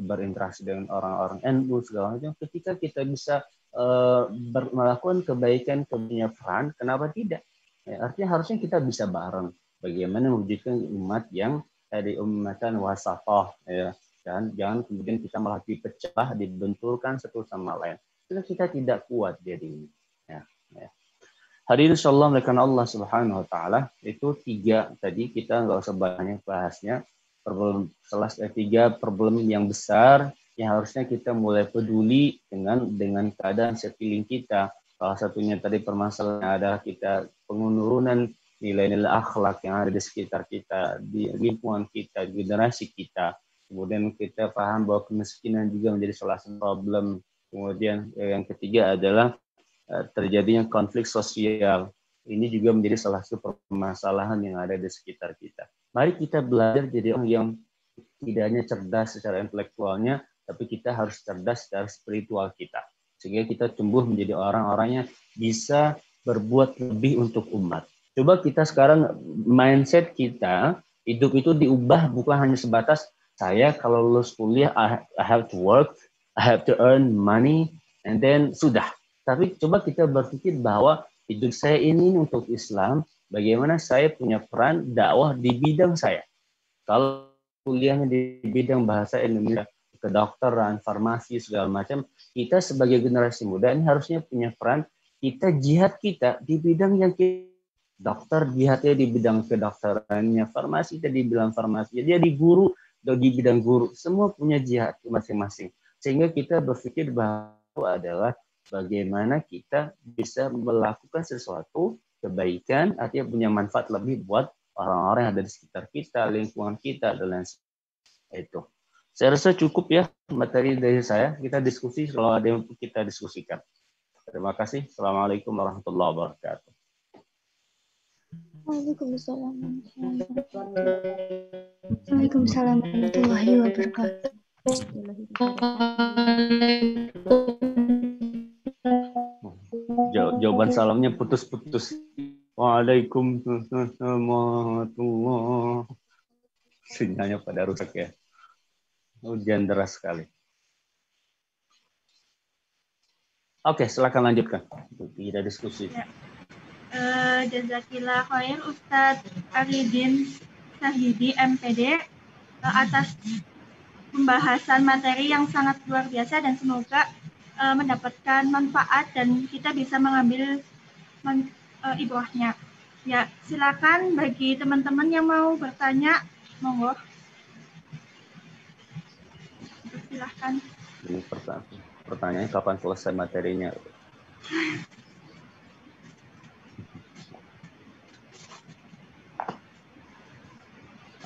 berinteraksi dengan orang-orang NU segala macam. Ketika kita bisa melakukan kebaikan punya peran, kenapa tidak? Ya, artinya harusnya kita bisa bareng. Bagaimana mewujudkan umat yang dari ummatan wasatoh, ya. Dan jangan kemudian kita malah dipecah, dibenturkan satu sama lain. Kita tidak kuat jadi ini. Ya. Hadirin insyaallah karena Allah Subhanahu wa taala itu 3 tadi, kita nggak usah banyak bahasnya. Tiga problem yang besar yang harusnya kita mulai peduli dengan keadaan sekeliling kita. Salah satunya tadi permasalahan adalah kita penurunan nilai-nilai akhlak yang ada di sekitar kita, di lingkungan kita, di generasi kita. Kemudian kita paham bahwa kemiskinan juga menjadi salah satu problem. Kemudian yang ketiga adalah terjadinya konflik sosial. Ini juga menjadi salah satu permasalahan yang ada di sekitar kita. Mari kita belajar jadi orang yang tidak hanya cerdas secara intelektualnya, tapi kita harus cerdas secara spiritual kita. Sehingga kita tumbuh menjadi orang-orang yang bisa berbuat lebih untuk umat. Coba kita sekarang mindset kita, hidup itu diubah bukan hanya sebatas saya kalau lulus kuliah, I have to work, I have to earn money, and then sudah. Tapi coba kita berpikir bahwa hidup saya ini untuk Islam, bagaimana saya punya peran dakwah di bidang saya. Kalau kuliahnya di bidang bahasa Indonesia, kedokteran, farmasi, segala macam, kita sebagai generasi muda ini harusnya punya peran, kita jihad kita di bidang yang kita, dokter jihadnya di bidang kedokterannya, farmasi di bidang farmasi, dia di guru, di bidang guru, semua punya jihad masing-masing. Sehingga kita berpikir bahwa adalah bagaimana kita bisa melakukan sesuatu kebaikan, artinya punya manfaat lebih buat orang-orang yang ada di sekitar kita, lingkungan kita, dan lain sebagainya. Itu. Saya rasa cukup ya materi dari saya. Kita diskusi kalau ada yang kita diskusikan. Terima kasih. Assalamualaikum warahmatullahi wabarakatuh. Waalaikumsalam warahmatullahi wabarakatuh. Jawaban salamnya putus-putus. Waalaikumsalam warahmatullahi. Sinyalnya pada rusak ya. Hujan deras sekali. Oke, silakan lanjutkan. Kita diskusi. Ya. Jazakillah khair Ustadz Aridin Syahidi MPD atas pembahasan materi yang sangat luar biasa dan semoga mendapatkan manfaat dan kita bisa mengambil ibrahnya. Ya, silakan bagi teman-teman yang mau bertanya, monggo. Silakan. Ini pertanyaannya kapan selesai materinya?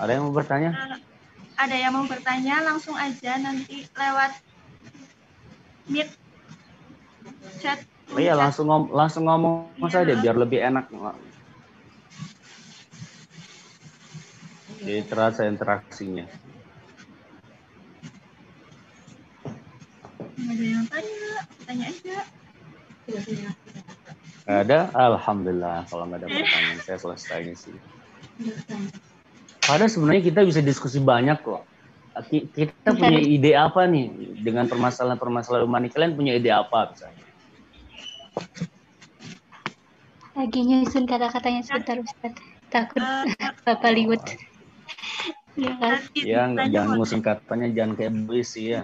Ada yang mau bertanya? Ada yang mau bertanya, langsung aja nanti lewat meet chat. Oh iya, langsung ngomong saja biar lebih enak. Jadi terasa interaksinya. Ada yang tanya aja. Ada? Alhamdulillah. Kalau nggak ada pertanyaan, saya selesai sih. Padahal sebenarnya kita bisa diskusi banyak kok. Kita punya ide apa nih dengan permasalahan-permasalahan umat? Kalian punya ide apa misalnya? Lagi nyusun kata-katanya sebentar Ustaz. Takut Bapak liwet. Ya, jangan ngusun katanya, jangan kayak puisi ya.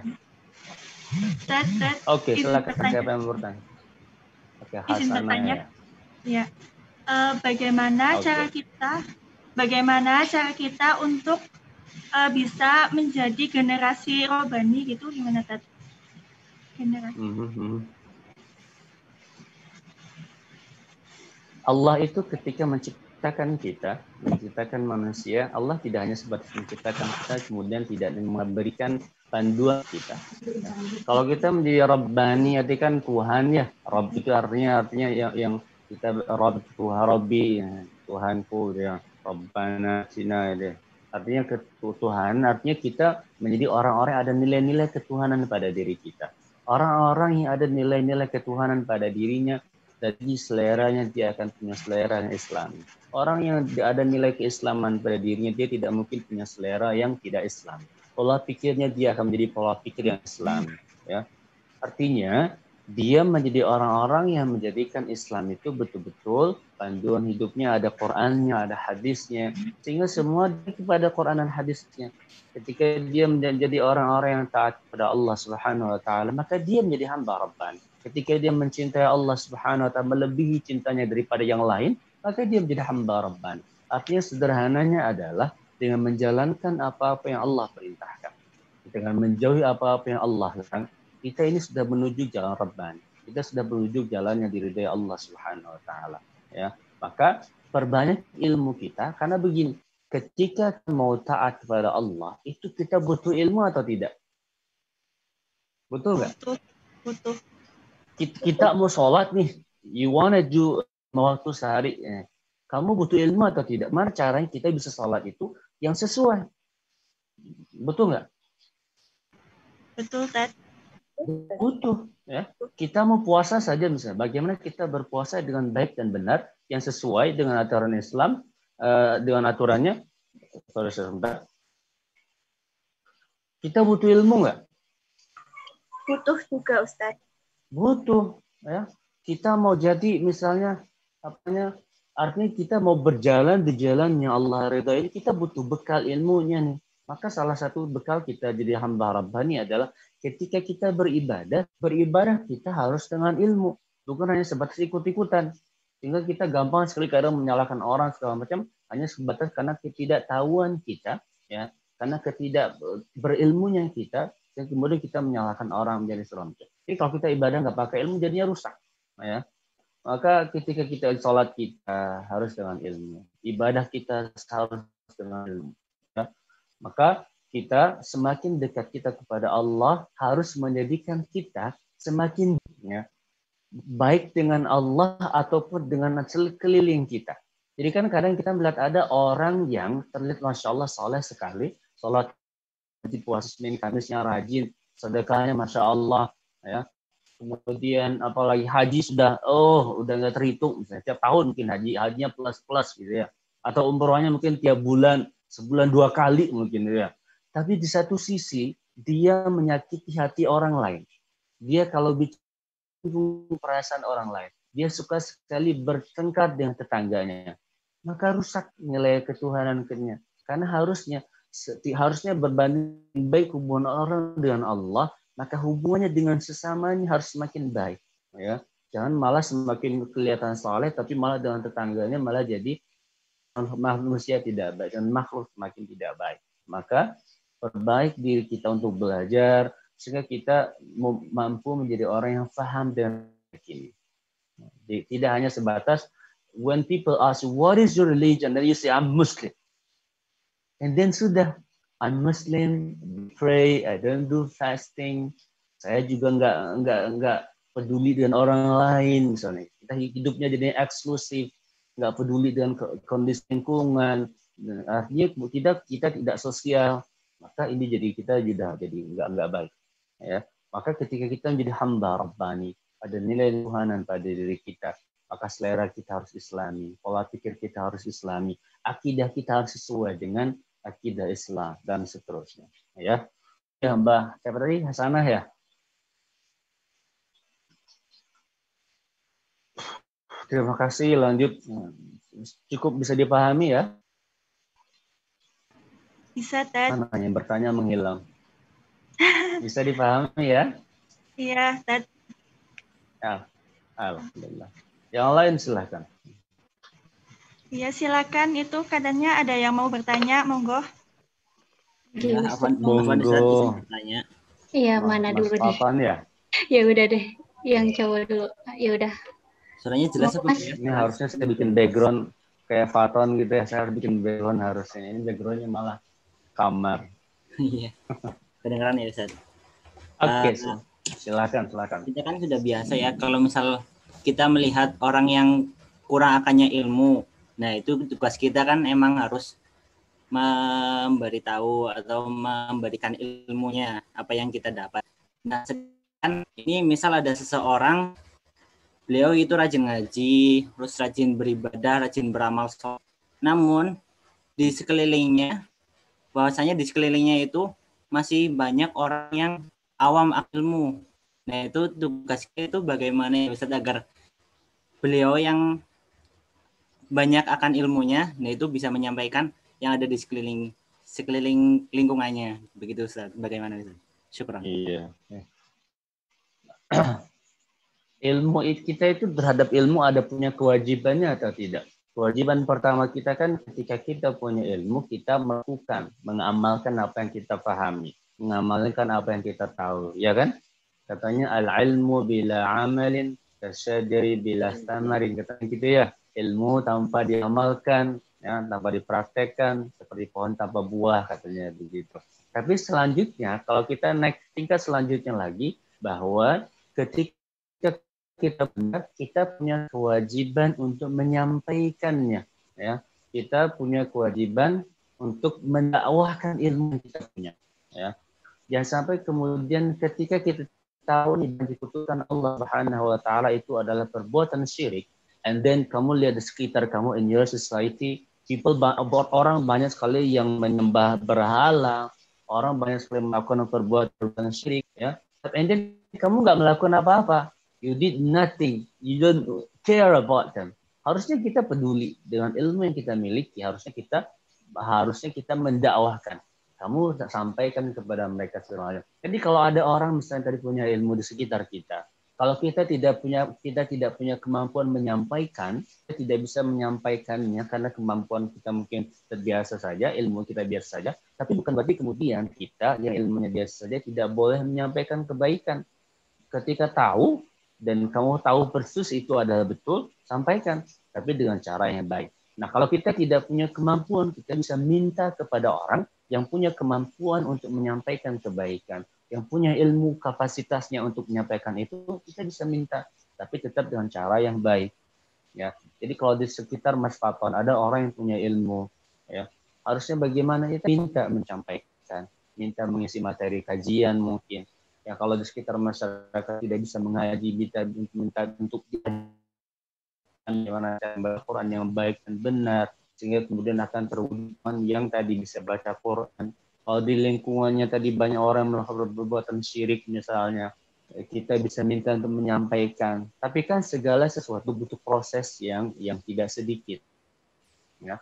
Oke, silakan. Siapa yang bertanya? Oke, Hasanah ya. Bagaimana cara kita untuk bisa menjadi generasi robbani gitu, gimana tadi? Generasi. Allah itu ketika menciptakan manusia, Allah tidak hanya sebatas menciptakan kita, kemudian tidak memberikan panduan kita. Kalau kita menjadi Rabbani, artinya kan Tuhan ya. Rabb itu artinya yang kita Rabb, Tuhan Rabbi, Tuhanku ya. Rabbana Cina ya. Artinya ketuhanan, artinya kita menjadi orang-orang yang ada nilai-nilai ketuhanan pada diri kita. Orang-orang yang ada nilai-nilai ketuhanan pada dirinya, dari seleranya dia akan punya selera yang Islami. Orang yang ada nilai keislaman pada dirinya, dia tidak mungkin punya selera yang tidak Islam. Pola pikirnya dia akan menjadi pola pikir yang Islam. Ya. Artinya dia menjadi orang-orang yang menjadikan Islam itu betul-betul panduan hidupnya, ada Qur'annya, ada hadisnya, sehingga semua kepada Qur'an dan hadisnya. Ketika dia menjadi orang-orang yang taat kepada Allah Subhanahu wa taala, maka dia menjadi hamba Rabbani. Ketika dia mencintai Allah Subhanahu wa taala melebihi cintanya daripada yang lain, maka dia menjadi hamba Rabbani. Artinya sederhananya adalah dengan menjalankan apa-apa yang Allah perintahkan, dengan menjauhi apa-apa yang Allah larang, kita ini sudah menuju jalan Rabbani. Kita sudah menuju jalan yang diridai Allah Subhanahu wa taala. Ya. Maka perbanyak ilmu kita, karena begini, ketika mau taat kepada Allah, itu kita butuh ilmu atau tidak? Betul nggak? Butuh. Kita mau sholat nih, you wanna do waktu sehari, kamu butuh ilmu atau tidak? Mana caranya kita bisa sholat itu yang sesuai? Betul nggak? Betul, Ted. Butuh. Ya. Kita mau puasa saja misalnya, bagaimana kita berpuasa dengan baik dan benar, yang sesuai dengan aturan Islam, dengan aturannya. Sorry, sebentar. Kita butuh ilmu nggak? Butuh juga, Ustaz. Butuh. Ya. Kita mau jadi misalnya, artinya kita mau berjalan di jalan yang Allah ridhai, kita butuh bekal ilmunya nih. Maka salah satu bekal kita jadi hamba Rabbani adalah ketika kita beribadah kita harus dengan ilmu. Bukan hanya sebatas ikut-ikutan. Sehingga kita gampang sekali kadang menyalahkan orang segala macam hanya sebatas karena ketidaktahuan kita, ya, karena ketidak berilmunya kita, dan kemudian kita menyalahkan orang menjadi seram. Jadi kalau kita ibadah nggak pakai ilmu jadinya rusak, ya. Maka ketika kita sholat kita harus dengan ilmu, ibadah kita harus dengan ilmu. Ya. Maka kita semakin dekat kita kepada Allah harus menjadikan kita semakin baik dengan Allah ataupun dengan sekeliling kita. Jadi kan kadang kita melihat ada orang yang terlihat Masya Allah soleh sekali, sholat di puasa Senin Kamisnya rajin, sedekahnya Masya Allah, ya. Kemudian apalagi haji udah nggak terhitung, misalnya tiap tahun mungkin hajinya plus gitu ya, atau umrohnya mungkin tiap bulan, sebulan 2 kali mungkin ya. Tapi di satu sisi dia menyakiti hati orang lain. Dia kalau bicara perasaan orang lain, dia suka sekali bertengkar dengan tetangganya. Maka rusak nilai ketuhanannya. Karena harusnya berbanding baik hubungan orang dengan Allah, maka hubungannya dengan sesamanya harus semakin baik. Ya, jangan malah semakin kelihatan saleh, tapi malah dengan tetangganya malah jadi manusia tidak baik dan makhluk semakin tidak baik. Maka perbaik diri kita untuk belajar sehingga kita mampu menjadi orang yang paham dengan ini. Tidak hanya sebatas when people ask what is your religion, then you say I'm Muslim, and then sudah I'm Muslim, pray, I don't do fasting. Saya juga nggak peduli dengan orang lain misalnya. Kita hidupnya jadi eksklusif, nggak peduli dengan kondisi lingkungan. Artinya kita tidak sosial. Maka ini kita jadi nggak baik. Ya. Maka ketika kita menjadi hamba Rabbani, ada nilai ketuhanan pada diri kita, maka selera kita harus Islami, pola pikir kita harus Islami, akidah kita harus sesuai dengan akidah Islam dan seterusnya. Ya, Mbak siapa tadi? Hasanah ya. Terima kasih. Lanjut, cukup bisa dipahami ya? Bisa, Ted. Mana yang bertanya menghilang. Bisa dipahami ya? Iya, Ted. Ya, alhamdulillah. Yang lain silahkan. Iya, silakan. Itu kadangnya ada yang mau bertanya, monggo. Ya, monggo. Iya, mana dulu deh. Apaan ya? Ya udah deh, yang cowok dulu. Ya udah. Suaranya jelas apa? Ini harusnya saya bikin background kayak Faton gitu ya. Saya harus bikin background harusnya. Ini backgroundnya malah kamar. Iya. Kedengeran ya, Ustaz? Oke, silakan. Kita kan sudah biasa ya kalau misal kita melihat orang yang kurang akannya ilmu. Nah, itu tugas kita kan emang harus memberitahu atau memberikan ilmunya apa yang kita dapat. Nah, sedangkan ini misal ada seseorang, beliau itu rajin ngaji, terus rajin beribadah, rajin beramal soleh. Namun di sekelilingnya, bahwasanya di sekelilingnya itu masih banyak orang yang awam ilmu. Nah, itu tugasnya itu bagaimana ya Ustaz agar beliau yang banyak akan ilmunya, nah itu bisa menyampaikan yang ada di sekeliling lingkungannya. Begitu Ustaz. Bagaimana Ustaz? Syukran. Iya. Ilmu kita itu terhadap ilmu ada punya kewajibannya atau tidak? Kewajiban pertama kita kan ketika kita punya ilmu, kita melakukan, mengamalkan apa yang kita pahami, mengamalkan apa yang kita tahu, ya kan? Katanya al-ilmu bila amalin kasyajari bila thamarin, katanya gitu ya. Ilmu tanpa diamalkan, ya, tanpa dipraktekkan, seperti pohon tanpa buah, katanya begitu. Tapi selanjutnya, kalau kita naik tingkat selanjutnya lagi, bahwa ketika kita benar, kita punya kewajiban untuk menyampaikannya, ya. Kita punya kewajiban untuk mendakwahkan ilmu yang kita punya, ya. Jangan sampai kemudian ketika kita tahu nih dan dikutukan Allah Subhanahu wa taala itu adalah perbuatan syirik, and then kamu lihat di sekitar kamu in your society, orang banyak sekali yang menyembah berhala, orang banyak sekali melakukan perbuatan syirik, ya. And then kamu nggak melakukan apa-apa. You did nothing. You don't care about them. Harusnya kita peduli dengan ilmu yang kita miliki. Harusnya kita mendakwahkan. Kamu sampaikan kepada mereka semuanya. Jadi kalau ada orang misalnya tadi punya ilmu di sekitar kita, kalau kita tidak punya kemampuan menyampaikan, kita tidak bisa menyampaikannya karena kemampuan kita mungkin terbiasa saja, ilmu kita biasa saja. Tapi bukan berarti kemudian kita yang ilmunya biasa saja tidak boleh menyampaikan kebaikan. Ketika tahu dan kamu tahu persis itu adalah betul, sampaikan, tapi dengan cara yang baik. Nah, kalau kita tidak punya kemampuan, kita bisa minta kepada orang yang punya kemampuan untuk menyampaikan kebaikan, yang punya ilmu kapasitasnya untuk menyampaikan itu, kita bisa minta, tapi tetap dengan cara yang baik. Ya, jadi kalau di sekitar Mas Faton ada orang yang punya ilmu, ya, harusnya bagaimana kita minta menyampaikan, minta mengisi materi kajian mungkin. Ya, kalau di sekitar masyarakat tidak bisa mengaji, minta untuk bagaimana cara membaca Quran yang baik dan benar, sehingga kemudian akan terwujud yang tadi bisa baca Quran. Kalau di lingkungannya tadi banyak orang melakukan perbuatan syirik misalnya, kita bisa minta untuk menyampaikan. Tapi kan segala sesuatu butuh proses yang tidak sedikit. Ya,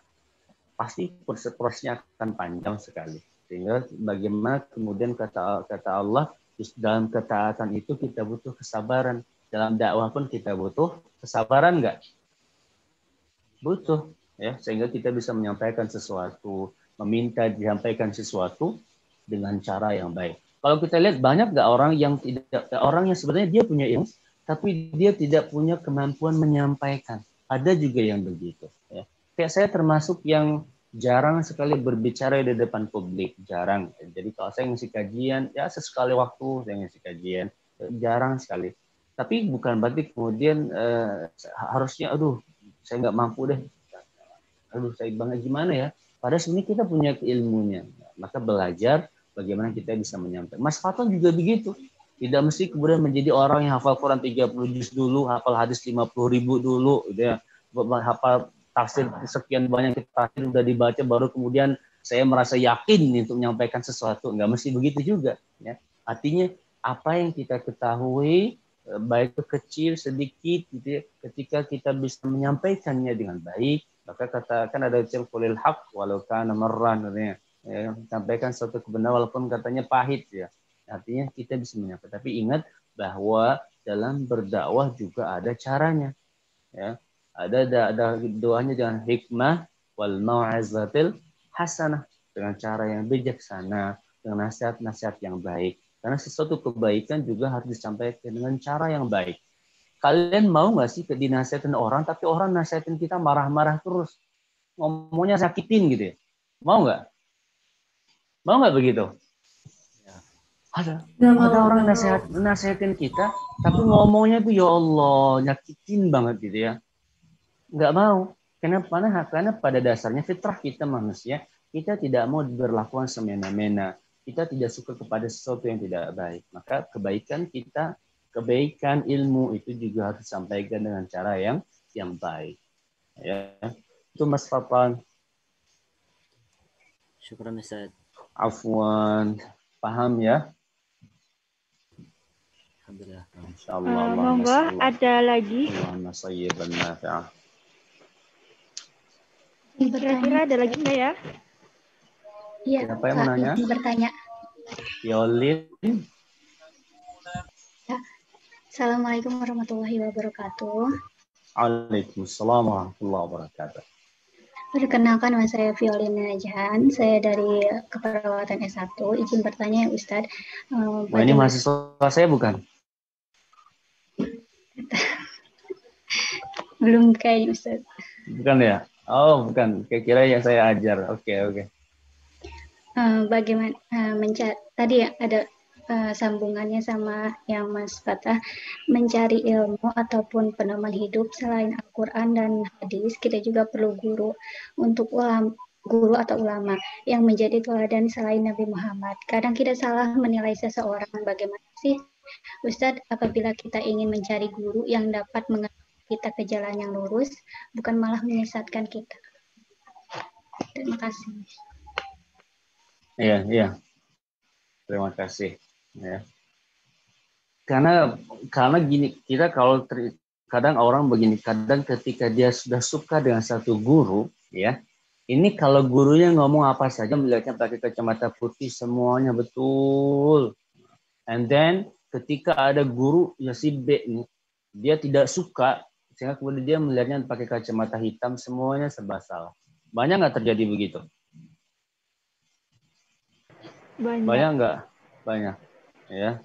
pasti prosesnya akan panjang sekali. Sehingga bagaimana kemudian kata Allah, dalam ketaatan itu kita butuh kesabaran. Dalam dakwah pun kita butuh kesabaran nggak? Butuh, ya, sehingga kita bisa menyampaikan sesuatu, meminta disampaikan sesuatu dengan cara yang baik. Kalau kita lihat banyak nggak orang yang sebenarnya dia punya ilmu, tapi dia tidak punya kemampuan menyampaikan. Ada juga yang begitu. Ya. Kayak saya termasuk yang jarang sekali berbicara di depan publik, jarang. Jadi kalau saya ngisi kajian, ya sesekali waktu saya ngisi kajian, jarang sekali. Tapi bukan berarti kemudian harusnya, saya nggak mampu deh, saya banget gimana ya. Padahal sebenarnya kita punya ilmunya, maka belajar bagaimana kita bisa menyampaikan. Mas Faton juga begitu. Tidak mesti kemudian menjadi orang yang hafal Quran 30 juz dulu, hafal hadis 50.000 dulu, ya, hafal tafsir sekian banyak tafsir sudah dibaca baru kemudian saya merasa yakin untuk menyampaikan sesuatu. Nggak mesti begitu juga, ya. Artinya apa yang kita ketahui, baik itu kecil sedikit gitu ya, ketika kita bisa menyampaikannya dengan baik, maka katakan ada ucapan qulil haq walau kana marran, ya, sampaikan suatu kebenaran walaupun katanya pahit, ya. Artinya kita bisa menyampaikan. Tapi ingat bahwa dalam berdakwah juga ada caranya, ya. Ada doanya dengan hikmah wal mau'izatil hasanah, dengan cara yang bijaksana, dengan nasihat-nasihat yang baik. Karena sesuatu kebaikan juga harus disampaikan dengan cara yang baik. Kalian mau nggak sih dinasihatin orang, tapi orang nasihatin kita marah-marah terus, ngomongnya sakitin gitu ya? Mau nggak? Mau nggak begitu? Ada orang nasihatin kita, tapi ngomongnya tuh ya Allah, nyakitin banget gitu ya. Nggak mau. Karena pada dasarnya fitrah kita manusia kita tidak mau berlakuan semena-mena. Kita tidak suka kepada sesuatu yang tidak baik. Maka kebaikan ilmu itu juga harus disampaikan dengan cara yang baik. Ya. Itu Mas Fafan. Syukran Ustaz. Afwan. Paham ya? Alhamdulillah. Insyaallah. Monggo, ada lagi. Allahumma sayyiban nafi'ah. Kira-kira ada lagi nggak ya? Iya, Siapa yang mau nanya? izin bertanya. Yolin. Ya. Assalamualaikum warahmatullahi wabarakatuh. Waalaikumsalam warahmatullahi wabarakatuh. Perkenalkan, nama saya Violina Jahan. Saya dari Keperawatan S1. Izin bertanya ya Ustadz. Ini mahasiswa saya bukan? Belum kayaknya Ustadz. Bukan ya? Oh, bukan. Kira-kira yang saya ajar. Oke. Bagaimana tadi ya ada sambungannya sama yang Mas Fatah, mencari ilmu ataupun pedoman hidup selain Al-Quran dan hadis, kita juga perlu guru untuk guru atau ulama yang menjadi teladan selain Nabi Muhammad. Kadang kita salah menilai seseorang. Bagaimana sih Ustadz apabila kita ingin mencari guru yang dapat mengarahkan kita ke jalan yang lurus, bukan malah menyesatkan kita? Terima kasih. Iya. Terima kasih. Ya. Karena gini, kita kadang orang begini, kadang ketika dia sudah suka dengan satu guru, ya, ini kalau gurunya ngomong apa saja, melihatnya pakai kacamata putih, semuanya betul. And then ketika ada guru ya si B nih, dia tidak suka, sehingga kemudian dia melihatnya pakai kacamata hitam, semuanya serba salah. Banyak nggak terjadi begitu? Banyak nggak? Banyak. Ya.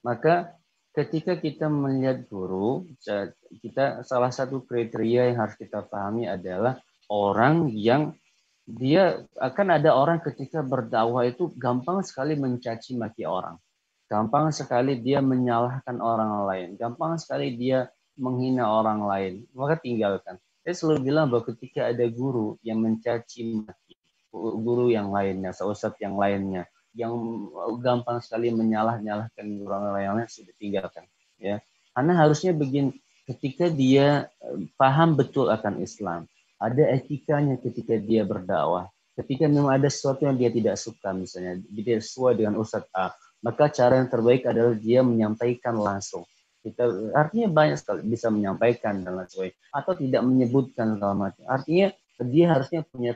Maka ketika kita melihat guru, kita salah satu kriteria yang harus kita pahami adalah orang yang dia akan ada orang ketika berdakwah itu gampang sekali mencaci maki orang. Gampang sekali dia menyalahkan orang lain. Gampang sekali dia menghina orang lain. Maka tinggalkan. Saya selalu bilang bahwa ketika ada guru yang mencaci maki guru yang lainnya, seustad yang lainnya, yang gampang sekali menyalahkan orang lain, sudah tinggalkan. Ya. Karena harusnya begini, ketika dia paham betul akan Islam, ada etikanya ketika dia berdakwah. Ketika memang ada sesuatu yang dia tidak suka, misalnya tidak sesuai dengan Ustadz A, maka cara yang terbaik adalah dia menyampaikan langsung. Artinya banyak sekali bisa menyampaikan dan lain sebagainya, atau tidak menyebutkan segala macam. Artinya dia harusnya punya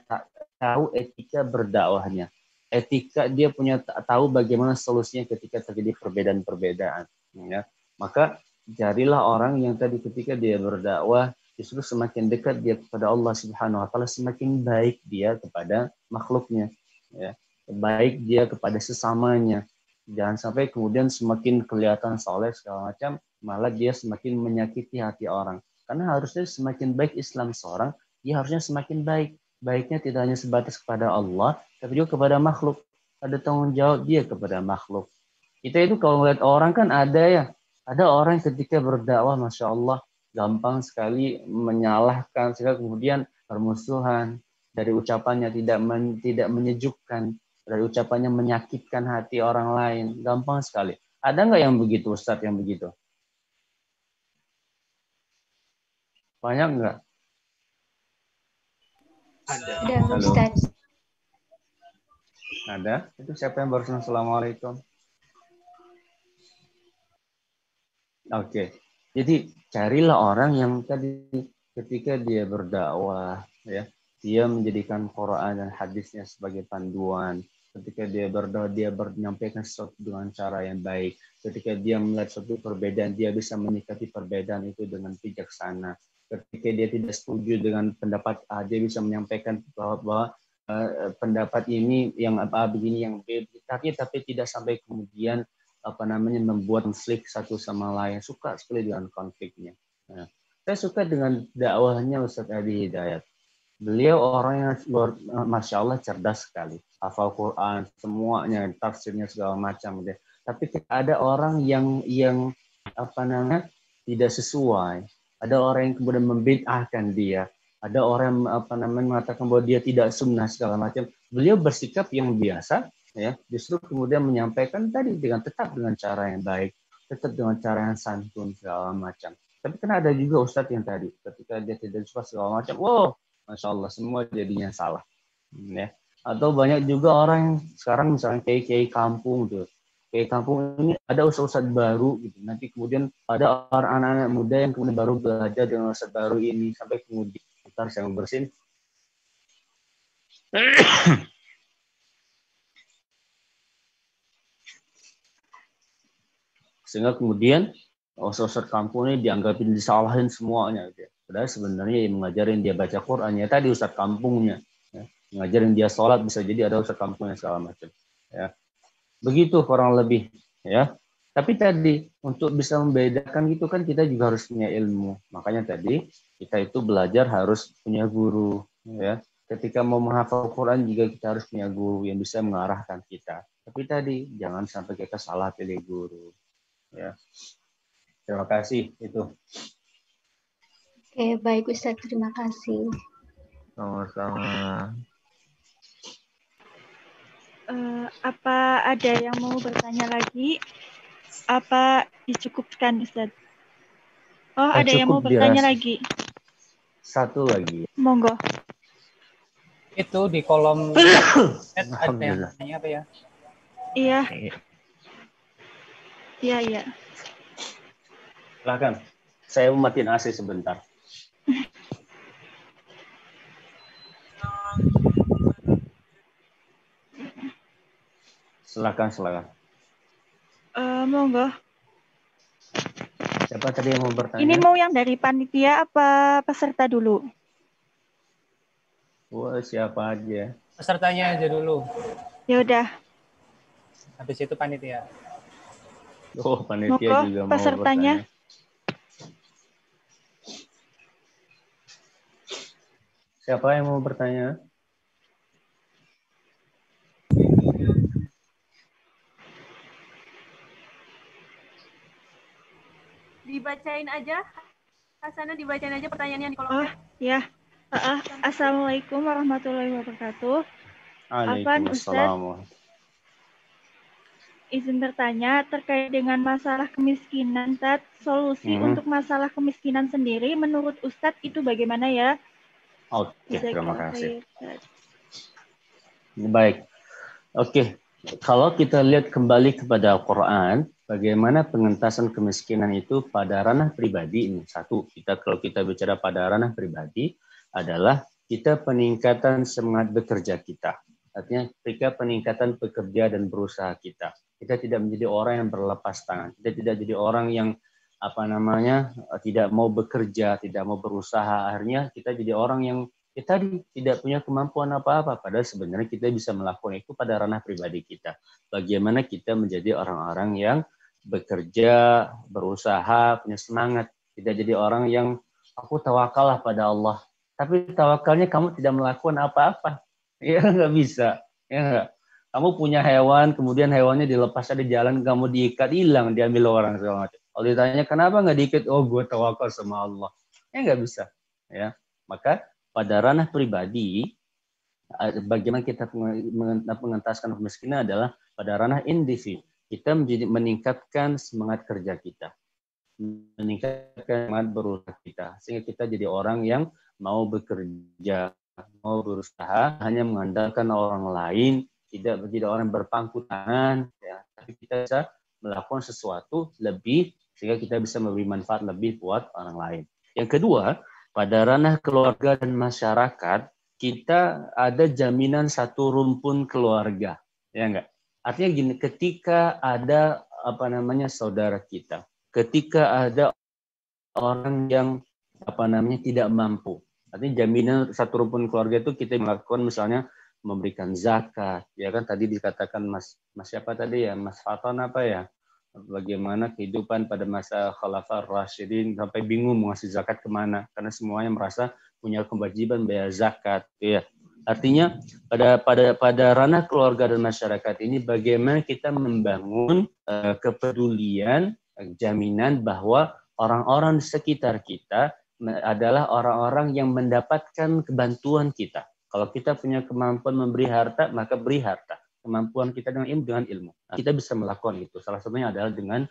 tahu etika berdakwahnya. Etika dia punya tahu bagaimana solusinya ketika terjadi perbedaan-perbedaan. Ya. Maka carilah orang yang tadi ketika dia berdakwah justru semakin dekat dia kepada Allah Subhanahu Wa Taala, semakin baik dia kepada makhluknya. Ya. Baik dia kepada sesamanya. Jangan sampai kemudian semakin kelihatan soleh segala macam, malah dia semakin menyakiti hati orang. Karena harusnya semakin baik Islam seorang, dia harusnya semakin baik. Baiknya tidak hanya sebatas kepada Allah, tapi juga kepada makhluk. Ada tanggung jawab dia kepada makhluk. Kita itu kalau melihat orang kan ada orang ketika berdakwah, Masya Allah, gampang sekali menyalahkan, sehingga kemudian permusuhan, dari ucapannya tidak menyejukkan, dari ucapannya menyakitkan hati orang lain, gampang sekali. Ada nggak yang begitu, Ustadz, yang begitu? Banyak nggak? Ada Ustaz. Ada? Itu siapa yang barusan Assalamualaikum? Oke. Jadi carilah orang yang tadi ketika dia berdakwah, ya, dia menjadikan Quran dan hadisnya sebagai panduan. Ketika dia berdakwah, dia menyampaikan sesuatu dengan cara yang baik. Ketika dia melihat suatu perbedaan, dia bisa menyikapi perbedaan itu dengan bijaksana. Ketika dia tidak setuju dengan pendapat A, dia bisa menyampaikan bahwa pendapat ini yang A begini, yang B, tapi tidak sampai kemudian membuat konflik satu sama lain. Suka sekali dengan konfliknya. Nah, saya suka dengan dakwahnya Ustadz Adi Hidayat. Beliau orang yang luar, Masya Allah, cerdas sekali. Hafal Quran, semuanya, tafsirnya segala macam. Tapi ada orang yang tidak sesuai. Ada orang yang kemudian membid'ahkan dia. ada orang mengatakan bahwa dia tidak sunnah segala macam. Beliau bersikap yang biasa, ya, justru kemudian menyampaikan tadi tetap dengan cara yang baik, tetap dengan cara yang santun segala macam. Tapi kan ada juga ustadz yang tadi ketika dia tidak suka segala macam, wow, masya Allah semua jadinya salah, ya. Atau banyak juga orang yang sekarang misalnya kiai kampung tuh, kiai kampung ini ada ustadz baru gitu, nanti kemudian ada orang anak-anak muda yang kemudian baru belajar dengan ustadz baru ini sampai kemudian ntar saya bersin. Sehingga kemudian ustadz kampung ini dianggapin disalahin semuanya gitu. Padahal sebenarnya yang mengajarin dia baca Qur'annya tadi ustadz kampungnya, ya. Ngajarin dia sholat bisa jadi ada ustadz kampungnya segala macam, ya. Begitu kurang lebih, ya. Tapi tadi untuk bisa membedakan gitu kan kita juga harus punya ilmu. Makanya tadi kita itu belajar harus punya guru, ya. Ketika mau menghafal Quran juga kita harus punya guru yang bisa mengarahkan kita. Tapi tadi jangan sampai kita salah pilih guru, ya. Terima kasih itu. Oke, baik Ustadz, terima kasih. Sama-sama. Apa ada yang mau bertanya lagi? Apa dicukupkan, Ustaz? Oh, ada yang mau bertanya lagi. Satu lagi. Monggo. Itu di kolom chat ada yang tanya apa ya? Iya. Iya. Silakan. Saya mau matiin AC sebentar. Silakan. Monggo. Siapa tadi yang mau bertanya? Ini mau yang dari panitia apa peserta dulu? Wah, siapa aja? Pesertanya aja dulu. Ya udah. Habis itu panitia. Oh, panitia Monggo, juga mau pesertanya. bertanya. Siapa yang mau bertanya? Dibacain aja. Hasanah dibacain aja pertanyaannya di kolom chat. Ya. Assalamualaikum warahmatullahi wabarakatuh. Waalaikumsalam. Izin bertanya terkait dengan masalah kemiskinan, Ustaz. Solusi untuk masalah kemiskinan sendiri menurut Ustadz itu bagaimana ya? Oke, terima kasih. Baik. Oke, kalau kita lihat kembali kepada Al-Quran, bagaimana pengentasan kemiskinan itu pada ranah pribadi ini. Satu, kalau kita bicara pada ranah pribadi adalah kita peningkatan semangat bekerja kita. Artinya ketika peningkatan pekerja dan berusaha kita. Kita tidak menjadi orang yang berlepas tangan. Kita tidak jadi orang yang tidak mau bekerja, tidak mau berusaha. Akhirnya kita jadi orang yang tidak punya kemampuan apa-apa. Padahal sebenarnya kita bisa melakukan itu pada ranah pribadi kita. Bagaimana kita menjadi orang-orang yang bekerja, berusaha, punya semangat. Tidak jadi orang yang aku tawakallah pada Allah. Tapi tawakalnya kamu tidak melakukan apa-apa. Ya nggak bisa. Ya nggak. Kamu punya hewan, kemudian hewannya dilepas di jalan, kamu diikat, hilang, diambil orang segala macam. Kalau ditanya kenapa nggak diikat, oh gue tawakal sama Allah. Ya nggak bisa. Ya, maka pada ranah pribadi, bagaimana kita mengentaskan kemiskinan adalah pada ranah individu. Kita meningkatkan semangat kerja kita, meningkatkan semangat berusaha kita, sehingga kita jadi orang yang mau bekerja, mau berusaha, hanya mengandalkan orang lain, tidak menjadi orang berpangku tangan, ya. Tapi kita bisa melakukan sesuatu lebih, sehingga kita bisa memberi manfaat lebih buat orang lain. Yang kedua, pada ranah keluarga dan masyarakat, kita ada jaminan satu rumpun keluarga, ya enggak? Artinya gini, ketika ada saudara kita, ketika ada orang yang tidak mampu, artinya jaminan satu rumpun keluarga itu kita melakukan misalnya memberikan zakat, ya kan tadi dikatakan Mas siapa tadi ya, Mas Fatan bagaimana kehidupan pada masa Khalafah Rasyidin sampai bingung mau ngasih zakat kemana karena semuanya merasa punya kewajiban bayar zakat, ya. Artinya pada ranah keluarga dan masyarakat ini bagaimana kita membangun kepedulian, jaminan bahwa orang-orang di sekitar kita adalah orang-orang yang mendapatkan kebantuan kita. Kalau kita punya kemampuan memberi harta, maka beri harta. Kemampuan kita dengan ilmu. Nah, kita bisa melakukan itu. Salah satunya adalah dengan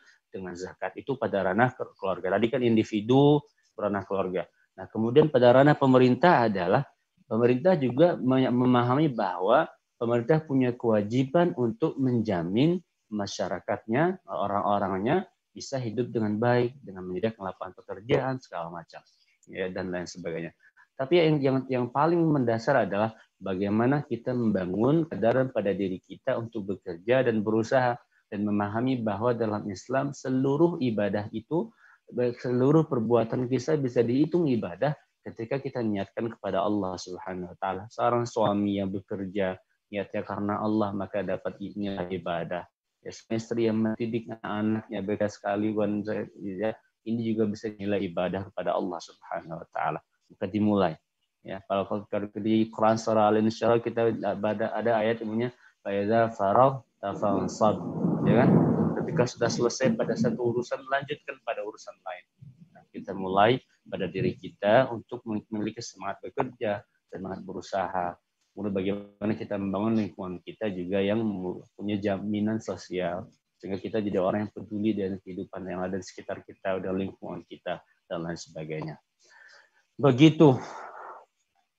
zakat. Itu pada ranah keluarga. Tadi kan individu, ranah keluarga. Nah, kemudian pada ranah pemerintah adalah pemerintah juga memahami bahwa pemerintah punya kewajiban untuk menjamin masyarakatnya, orang-orangnya bisa hidup dengan baik, dengan menyediakan lapangan pekerjaan segala macam, ya, dan lain sebagainya. Tapi yang paling mendasar adalah bagaimana kita membangun kesadaran pada diri kita untuk bekerja dan berusaha, dan memahami bahwa dalam Islam seluruh ibadah itu, seluruh perbuatan kita bisa dihitung ibadah ketika kita niatkan kepada Allah Subhanahu wa taala. Seorang suami yang bekerja niatnya karena Allah, maka dapat nilai ibadah. Ya, istri yang mendidik anaknya baik sekali, ya, ini juga bisa nilai ibadah kepada Allah Subhanahu wa taala. Maka dimulai. Ya, kalau di Quran surah Al-Insyirah kita ada ayat yang faiza faraghta fansab, ya kan? Ketika sudah selesai pada satu urusan, lanjutkan pada urusan lain. Nah, kita mulai pada diri kita untuk memiliki semangat bekerja, semangat berusaha. Kemudian bagaimana kita membangun lingkungan kita juga yang punya jaminan sosial, sehingga kita jadi orang yang peduli dengan kehidupan yang ada di sekitar kita, dan lingkungan kita, dan lain sebagainya. Begitu.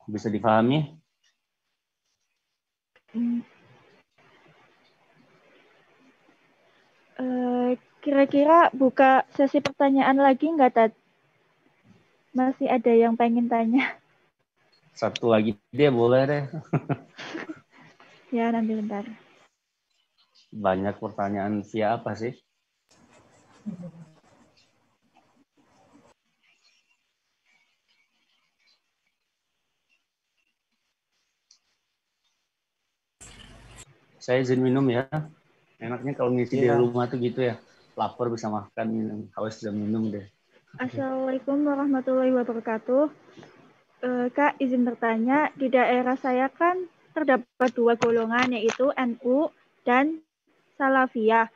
Bisa dipahami? Kira-kira buka sesi pertanyaan lagi nggak, Tat? Masih ada yang pengen tanya? Satu lagi dia boleh deh. Ya, nanti bentar. Banyak pertanyaan via apa sih? Saya izin minum ya. Enaknya kalau ngisi di rumah tuh gitu ya. Lapar bisa makan, minum. Haus bisa minum deh. Assalamualaikum warahmatullahi wabarakatuh. Kak, izin bertanya, di daerah saya kan terdapat dua golongan, yaitu NU dan Salafiyah.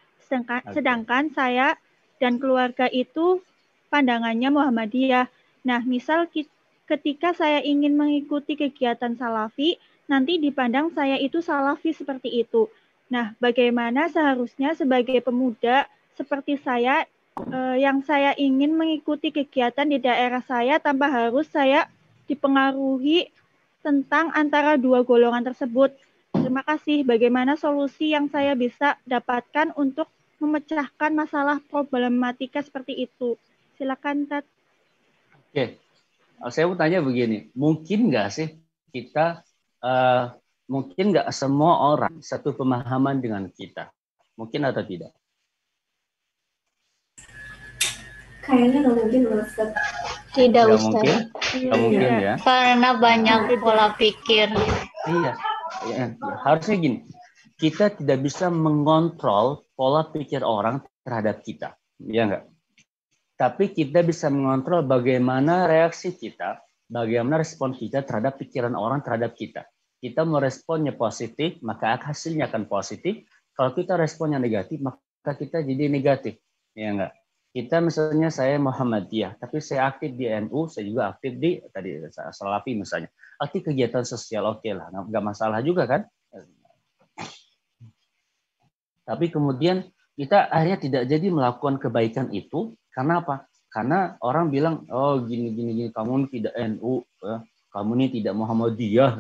Sedangkan saya dan keluarga itu pandangannya Muhammadiyah. Nah, misal ketika saya ingin mengikuti kegiatan Salafi, nanti dipandang saya itu Salafi seperti itu. Nah, bagaimana seharusnya sebagai pemuda seperti saya yang saya ingin mengikuti kegiatan di daerah saya tanpa harus saya dipengaruhi tentang antara dua golongan tersebut. Terima kasih. Bagaimana solusi yang saya bisa dapatkan untuk memecahkan masalah problematika seperti itu? Silakan, Tat. Oke, saya mau tanya begini, mungkin nggak sih kita, mungkin nggak semua orang satu pemahaman dengan kita? Mungkin atau tidak? Kayaknya nggak mungkin, Ustaz. Tidak, Nggak Ustaz. mungkin? Nggak mungkin ya? Karena banyak pola pikir. Iya, ya, harusnya gini, kita tidak bisa mengontrol pola pikir orang terhadap kita, ya nggak? Tapi kita bisa mengontrol bagaimana reaksi kita, bagaimana respon kita terhadap pikiran orang terhadap kita. Kita meresponnya positif, maka hasilnya akan positif. Kalau kita responnya negatif, maka kita jadi negatif, ya nggak? Kita misalnya saya Muhammadiyah, tapi saya aktif di NU, saya juga aktif di tadi Salafi misalnya. Aktif kegiatan sosial, oke lah, nggak masalah juga kan? Tapi kemudian kita akhirnya tidak jadi melakukan kebaikan itu, karena apa? Karena orang bilang, oh gini, kamu tidak NU, ya. Kamu ini tidak Muhammadiyah.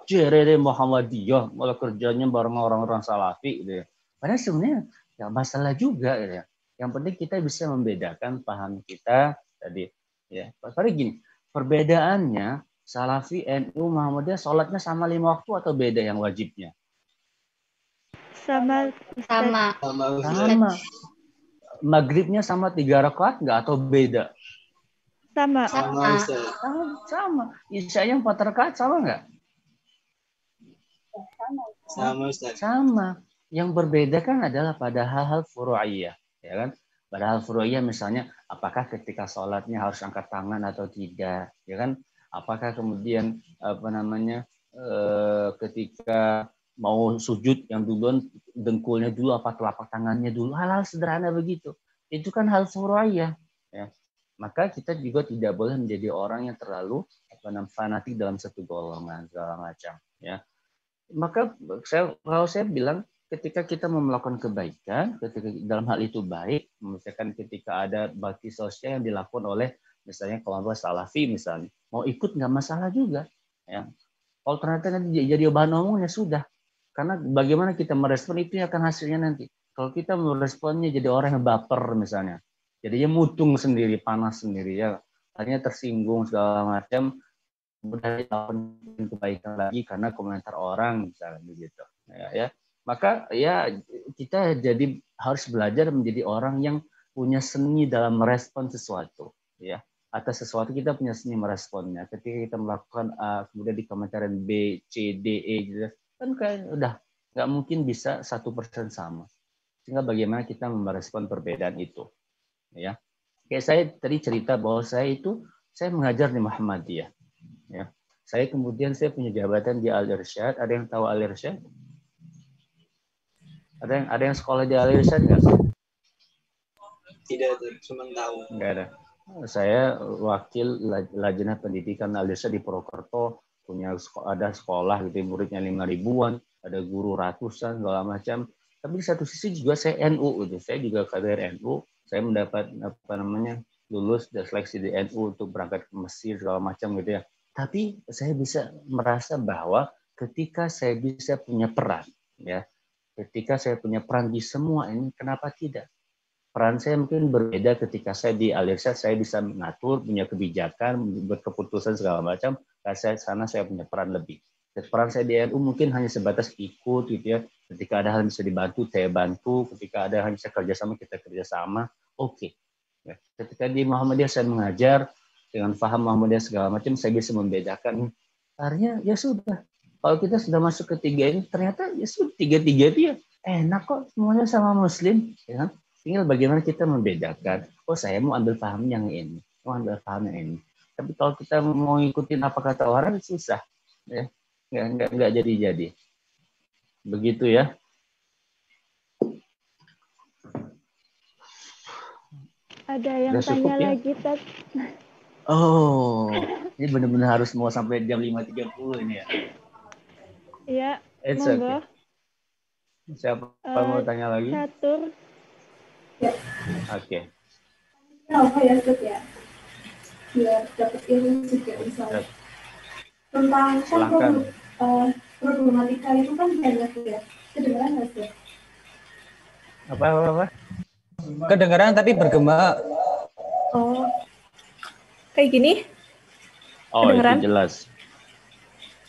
Cerere Muhammadiyah, malah kerjanya bareng orang-orang Salafi. Gitu ya. Padahal sebenarnya nggak masalah juga. Gitu ya. Yang penting kita bisa membedakan paham kita tadi. Ya, karena gini, perbedaannya Salafi, NU, Muhammadiyah, sholatnya sama 5 waktu atau beda yang wajibnya? Sama. Maghribnya sama 3 rakaat nggak atau beda? Sama. Sama. Isya'nya 4 rakaat sama nggak? Sama, Ustaz. Sama. Yang berbeda kan adalah pada hal-hal furu'iyah, ya kan? Pada hal furu'iyah misalnya, apakah ketika sholatnya harus angkat tangan atau tidak, ya kan? Apakah kemudian ketika mau sujud yang duluan dengkulnya dulu apa telapak tangannya dulu, hal-hal sederhana begitu. Itu kan hal furu'iyah, ya. Maka kita juga tidak boleh menjadi orang yang terlalu fanatik dalam satu golongan segala macam. Ya, maka kalau saya bilang ketika kita mau melakukan kebaikan, ketika dalam hal itu baik, misalkan ketika ada bakti sosial yang dilakukan oleh misalnya kelompok salafi misalnya, mau ikut nggak masalah juga. Ya. Kalau ternyata nanti jadi bahan omongnya sudah, karena bagaimana kita merespon itu akan hasilnya nanti. Kalau kita meresponnya jadi orang yang baper misalnya, jadinya mutung sendiri, panas sendiri ya, akhirnya tersinggung segala macam, mudah dilakukan kebaikan lagi karena komentar orang misalnya begitu. Ya. Maka ya kita jadi harus belajar menjadi orang yang punya seni dalam merespon sesuatu. Ya. Atas sesuatu kita punya seni meresponnya. Ketika kita melakukan A, kemudian dikomentarin B, C, D, E, gitu, kan kayak udah nggak mungkin bisa 1% sama. Sehingga bagaimana kita merespon perbedaan itu, ya. Kayak saya tadi cerita bahwa saya mengajar di Muhammadiyah, ya. Saya kemudian punya jabatan di Al-Irsyad. Ada yang tahu Al-Irsyad? Ada yang sekolah di Al-Irsyad nggak? Tidak, cuma tahu. Nggak ada. Saya wakil Lajnah Pendidikan Al-Irsyad di Purwokerto, ada sekolah gitu, muridnya 5.000-an, ada guru ratusan segala macam. Tapi di satu sisi juga saya NU gitu. Saya juga kader NU. Saya mendapat lulus dan seleksi di NU untuk berangkat ke Mesir segala macam gitu ya. Tapi saya bisa merasa bahwa ketika saya bisa punya peran, ya, ketika saya punya peran di semua ini, kenapa tidak? Peran saya mungkin berbeda ketika saya di Al-Irsyad, saya bisa mengatur, punya kebijakan, membuat keputusan segala macam. Sana saya punya peran lebih. Dan peran saya di NU mungkin hanya sebatas ikut gitu ya. Ketika ada hal yang bisa dibantu, saya bantu. Ketika ada hal yang bisa kerjasama, kita kerjasama. Oke. Ya. Ketika di Muhammadiyah saya mengajar dengan paham Muhammadiyah segala macam, saya bisa membedakan. Akhirnya ya sudah. Kalau kita sudah masuk ke tiga ini, ternyata ya sudah tiga-tiga itu ya enak kok, semuanya sama Muslim, ya kan? Tinggal bagaimana kita membedakan. Oh, saya mau ambil paham yang ini, mau ambil paham yang ini. Tapi kalau kita mau ngikutin apa kata orang, susah, ya, nggak jadi. Begitu ya. Ada yang Udah tanya cukup, ya? lagi, Tat. Oh, ini benar-benar harus mau sampai jam 5.30 ini ya. Iya, It's monggo. Okay. Siapa mau tanya lagi? Catur. Ya. Oke. Apa ya, Ustaz ya? Biar dapat ilmu juga misalnya. Tentang problematika itu kan banyak ya. Kedengaran nggak sih? Apa? Kedengaran tapi bergema. Oh. Kayak gini? Oh, kedengeran? itu jelas.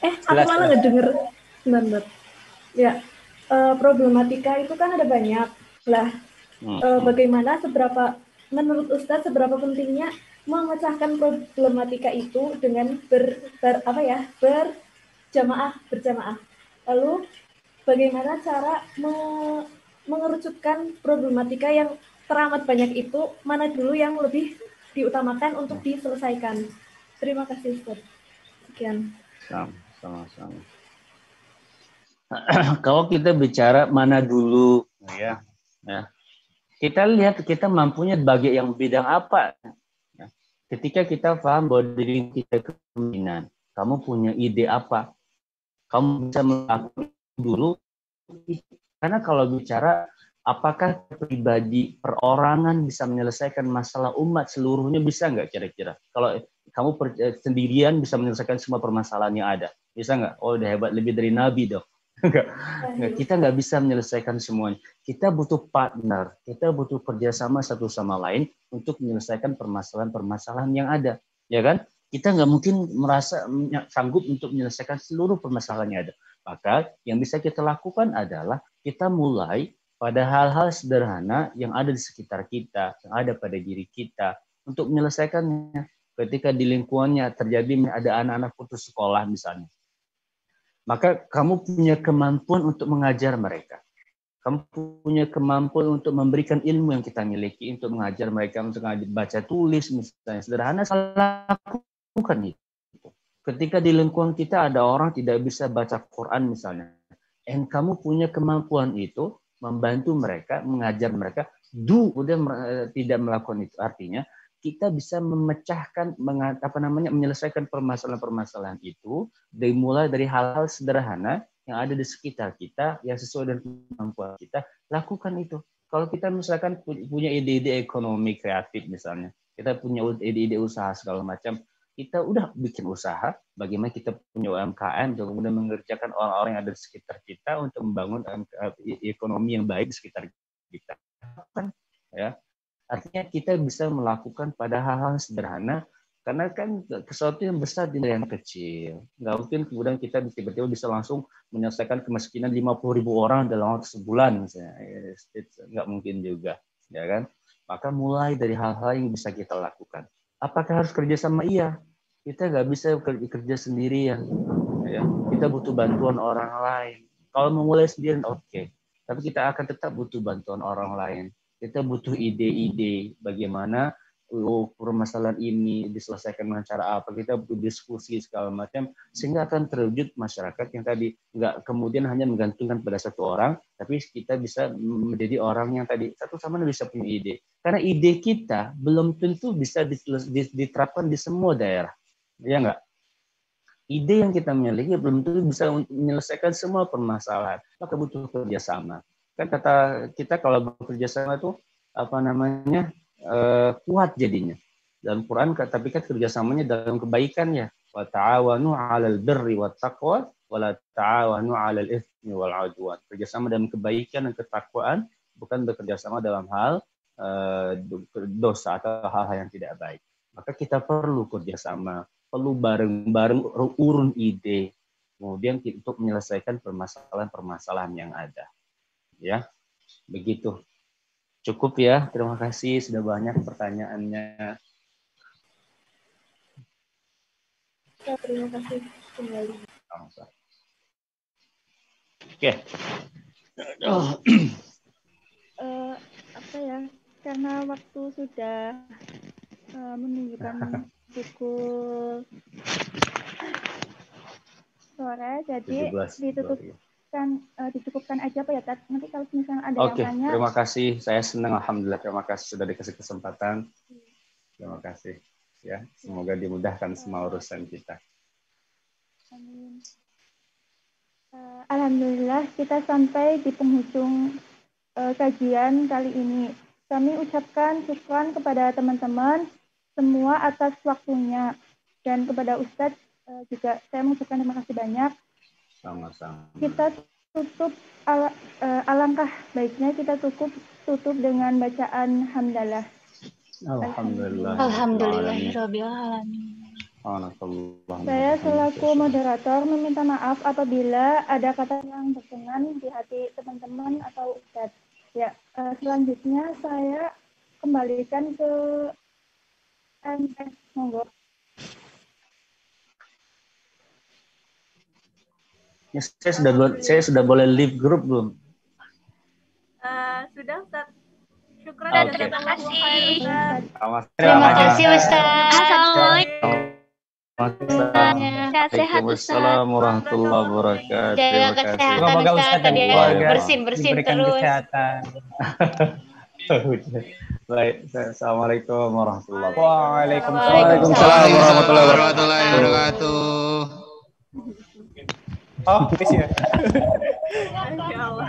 Aku malah nggak denger. Bentar. Ya, problematika itu kan ada banyak. Lah, bagaimana menurut Ustadz seberapa pentingnya memecahkan problematika itu dengan berjamaah. Lalu bagaimana cara mengerucutkan problematika yang teramat banyak itu, mana dulu yang lebih diutamakan untuk diselesaikan. Terima kasih, Ustadz. Sekian. Sama-sama. Kalau kita bicara mana dulu, ya. Kita lihat kita mampunya bagi yang bidang apa. Ketika kita paham bahwa diri kita kemungkinan, kamu punya ide apa, kamu bisa melakukan dulu. Karena kalau bicara apakah pribadi perorangan bisa menyelesaikan masalah umat seluruhnya, bisa nggak kira-kira? Kalau kamu sendirian bisa menyelesaikan semua permasalahan yang ada, bisa nggak? Oh, udah hebat, lebih dari Nabi dong. Enggak. Kita nggak bisa menyelesaikan semuanya. Kita butuh partner, kita butuh kerjasama satu sama lain untuk menyelesaikan permasalahan-permasalahan yang ada, ya kan? Kita nggak mungkin merasa sanggup untuk menyelesaikan seluruh permasalahan yang ada. Maka yang bisa kita lakukan adalah kita mulai pada hal-hal sederhana yang ada di sekitar kita, yang ada pada diri kita, untuk menyelesaikannya. Ketika di lingkungannya terjadi ada anak-anak putus sekolah misalnya, maka kamu punya kemampuan untuk mengajar mereka. Kamu punya kemampuan untuk memberikan ilmu yang kita miliki, untuk mengajar mereka, untuk baca tulis, misalnya sederhana, lakukan itu. Ketika di lingkungan kita ada orang tidak bisa baca Quran misalnya, dan kamu punya kemampuan itu, membantu mereka, mengajar mereka, udah tidak melakukan itu. Artinya, kita bisa memecahkan, menyelesaikan permasalahan-permasalahan itu dimulai dari hal-hal sederhana yang ada di sekitar kita, yang sesuai dengan kemampuan kita, lakukan itu. Kalau kita misalkan punya ide-ide ekonomi kreatif misalnya, kita punya ide-ide usaha segala macam, kita udah bikin usaha, bagaimana kita punya UMKM, kemudian mengerjakan orang-orang yang ada di sekitar kita untuk membangun ekonomi yang baik di sekitar kita. Kan, ya, artinya kita bisa melakukan pada hal-hal sederhana, karena kan sesuatu yang besar di yang kecil. Nggak mungkin kemudian kita tiba-tiba bisa langsung menyelesaikan kemiskinan 50.000 orang dalam waktu sebulan misalnya. Nggak mungkin juga, ya kan? Maka mulai dari hal-hal yang bisa kita lakukan. Apakah harus kerja sama? Iya. Kita nggak bisa kerja sendirian. Ya. Kita butuh bantuan orang lain. Kalau memulai sendirian, oke. Tapi kita akan tetap butuh bantuan orang lain. Kita butuh ide-ide bagaimana permasalahan ini diselesaikan dengan cara apa. Kita butuh diskusi segala macam, sehingga akan terwujud masyarakat yang tadi nggak kemudian hanya menggantungkan pada satu orang, tapi kita bisa menjadi orang yang tadi satu sama lain bisa punya ide. Karena ide kita belum tentu bisa diterapkan di semua daerah, ya nggak? Ide yang kita miliki belum tentu bisa menyelesaikan semua permasalahan, maka butuh kerjasama. Kan kata kita kalau bekerja sama itu kuat jadinya. Dalam Quran tapi kan kerjasamanya dalam kebaikan ya. Wa ta'awanu 'alal birri wat taqwa wa la ta'awanu 'alal itsmi wal 'udwan. Kerjasama dalam kebaikan dan ketakwaan, bukan bekerjasama dalam hal dosa atau hal-hal yang tidak baik. Maka kita perlu kerjasama, perlu bareng-bareng urun ide, kemudian untuk menyelesaikan permasalahan-permasalahan yang ada. Ya, begitu. Cukup ya, terima kasih sudah banyak pertanyaannya. Ya, terima kasih kembali. Oke. Apa ya? Karena waktu sudah menunjukkan pukul sore, jadi dicukupkan aja Pak ya, Tat. Nanti kalau misalnya ada yang tanya. Terima kasih. Saya senang, alhamdulillah. Terima kasih sudah dikasih kesempatan. Terima kasih. Ya, semoga dimudahkan semua urusan kita. Amin. Alhamdulillah kita sampai di penghujung kajian kali ini. Kami ucapkan syukran kepada teman-teman semua atas waktunya, dan kepada Ustadz juga saya mengucapkan terima kasih banyak. Sama-sama. Kita tutup alangkah baiknya kita tutup dengan bacaan hamdalah. Alhamdulillah. Alhamdulillahirabbil alamin. Saya selaku moderator meminta maaf apabila ada kata yang berkenan di hati teman-teman atau Ustadz. Ya, selanjutnya saya kembalikan ke MS, monggo. Ya, saya sudah boleh leave grup belum? Sudah, Ustaz. Syukran dan terima kasih. Terima kasih, Ustaz. Assalamualaikum. Sehat-sehat, Ustaz. Warahmatullahi wabarakatuh. Jaga kesehatan, Ustaz. Tadi bersin terus. Kesehatan. Baik, assalamualaikum warahmatullahi wabarakatuh. Waalaikumsalam warahmatullahi wabarakatuh. Oh, bisa. Masya Allah.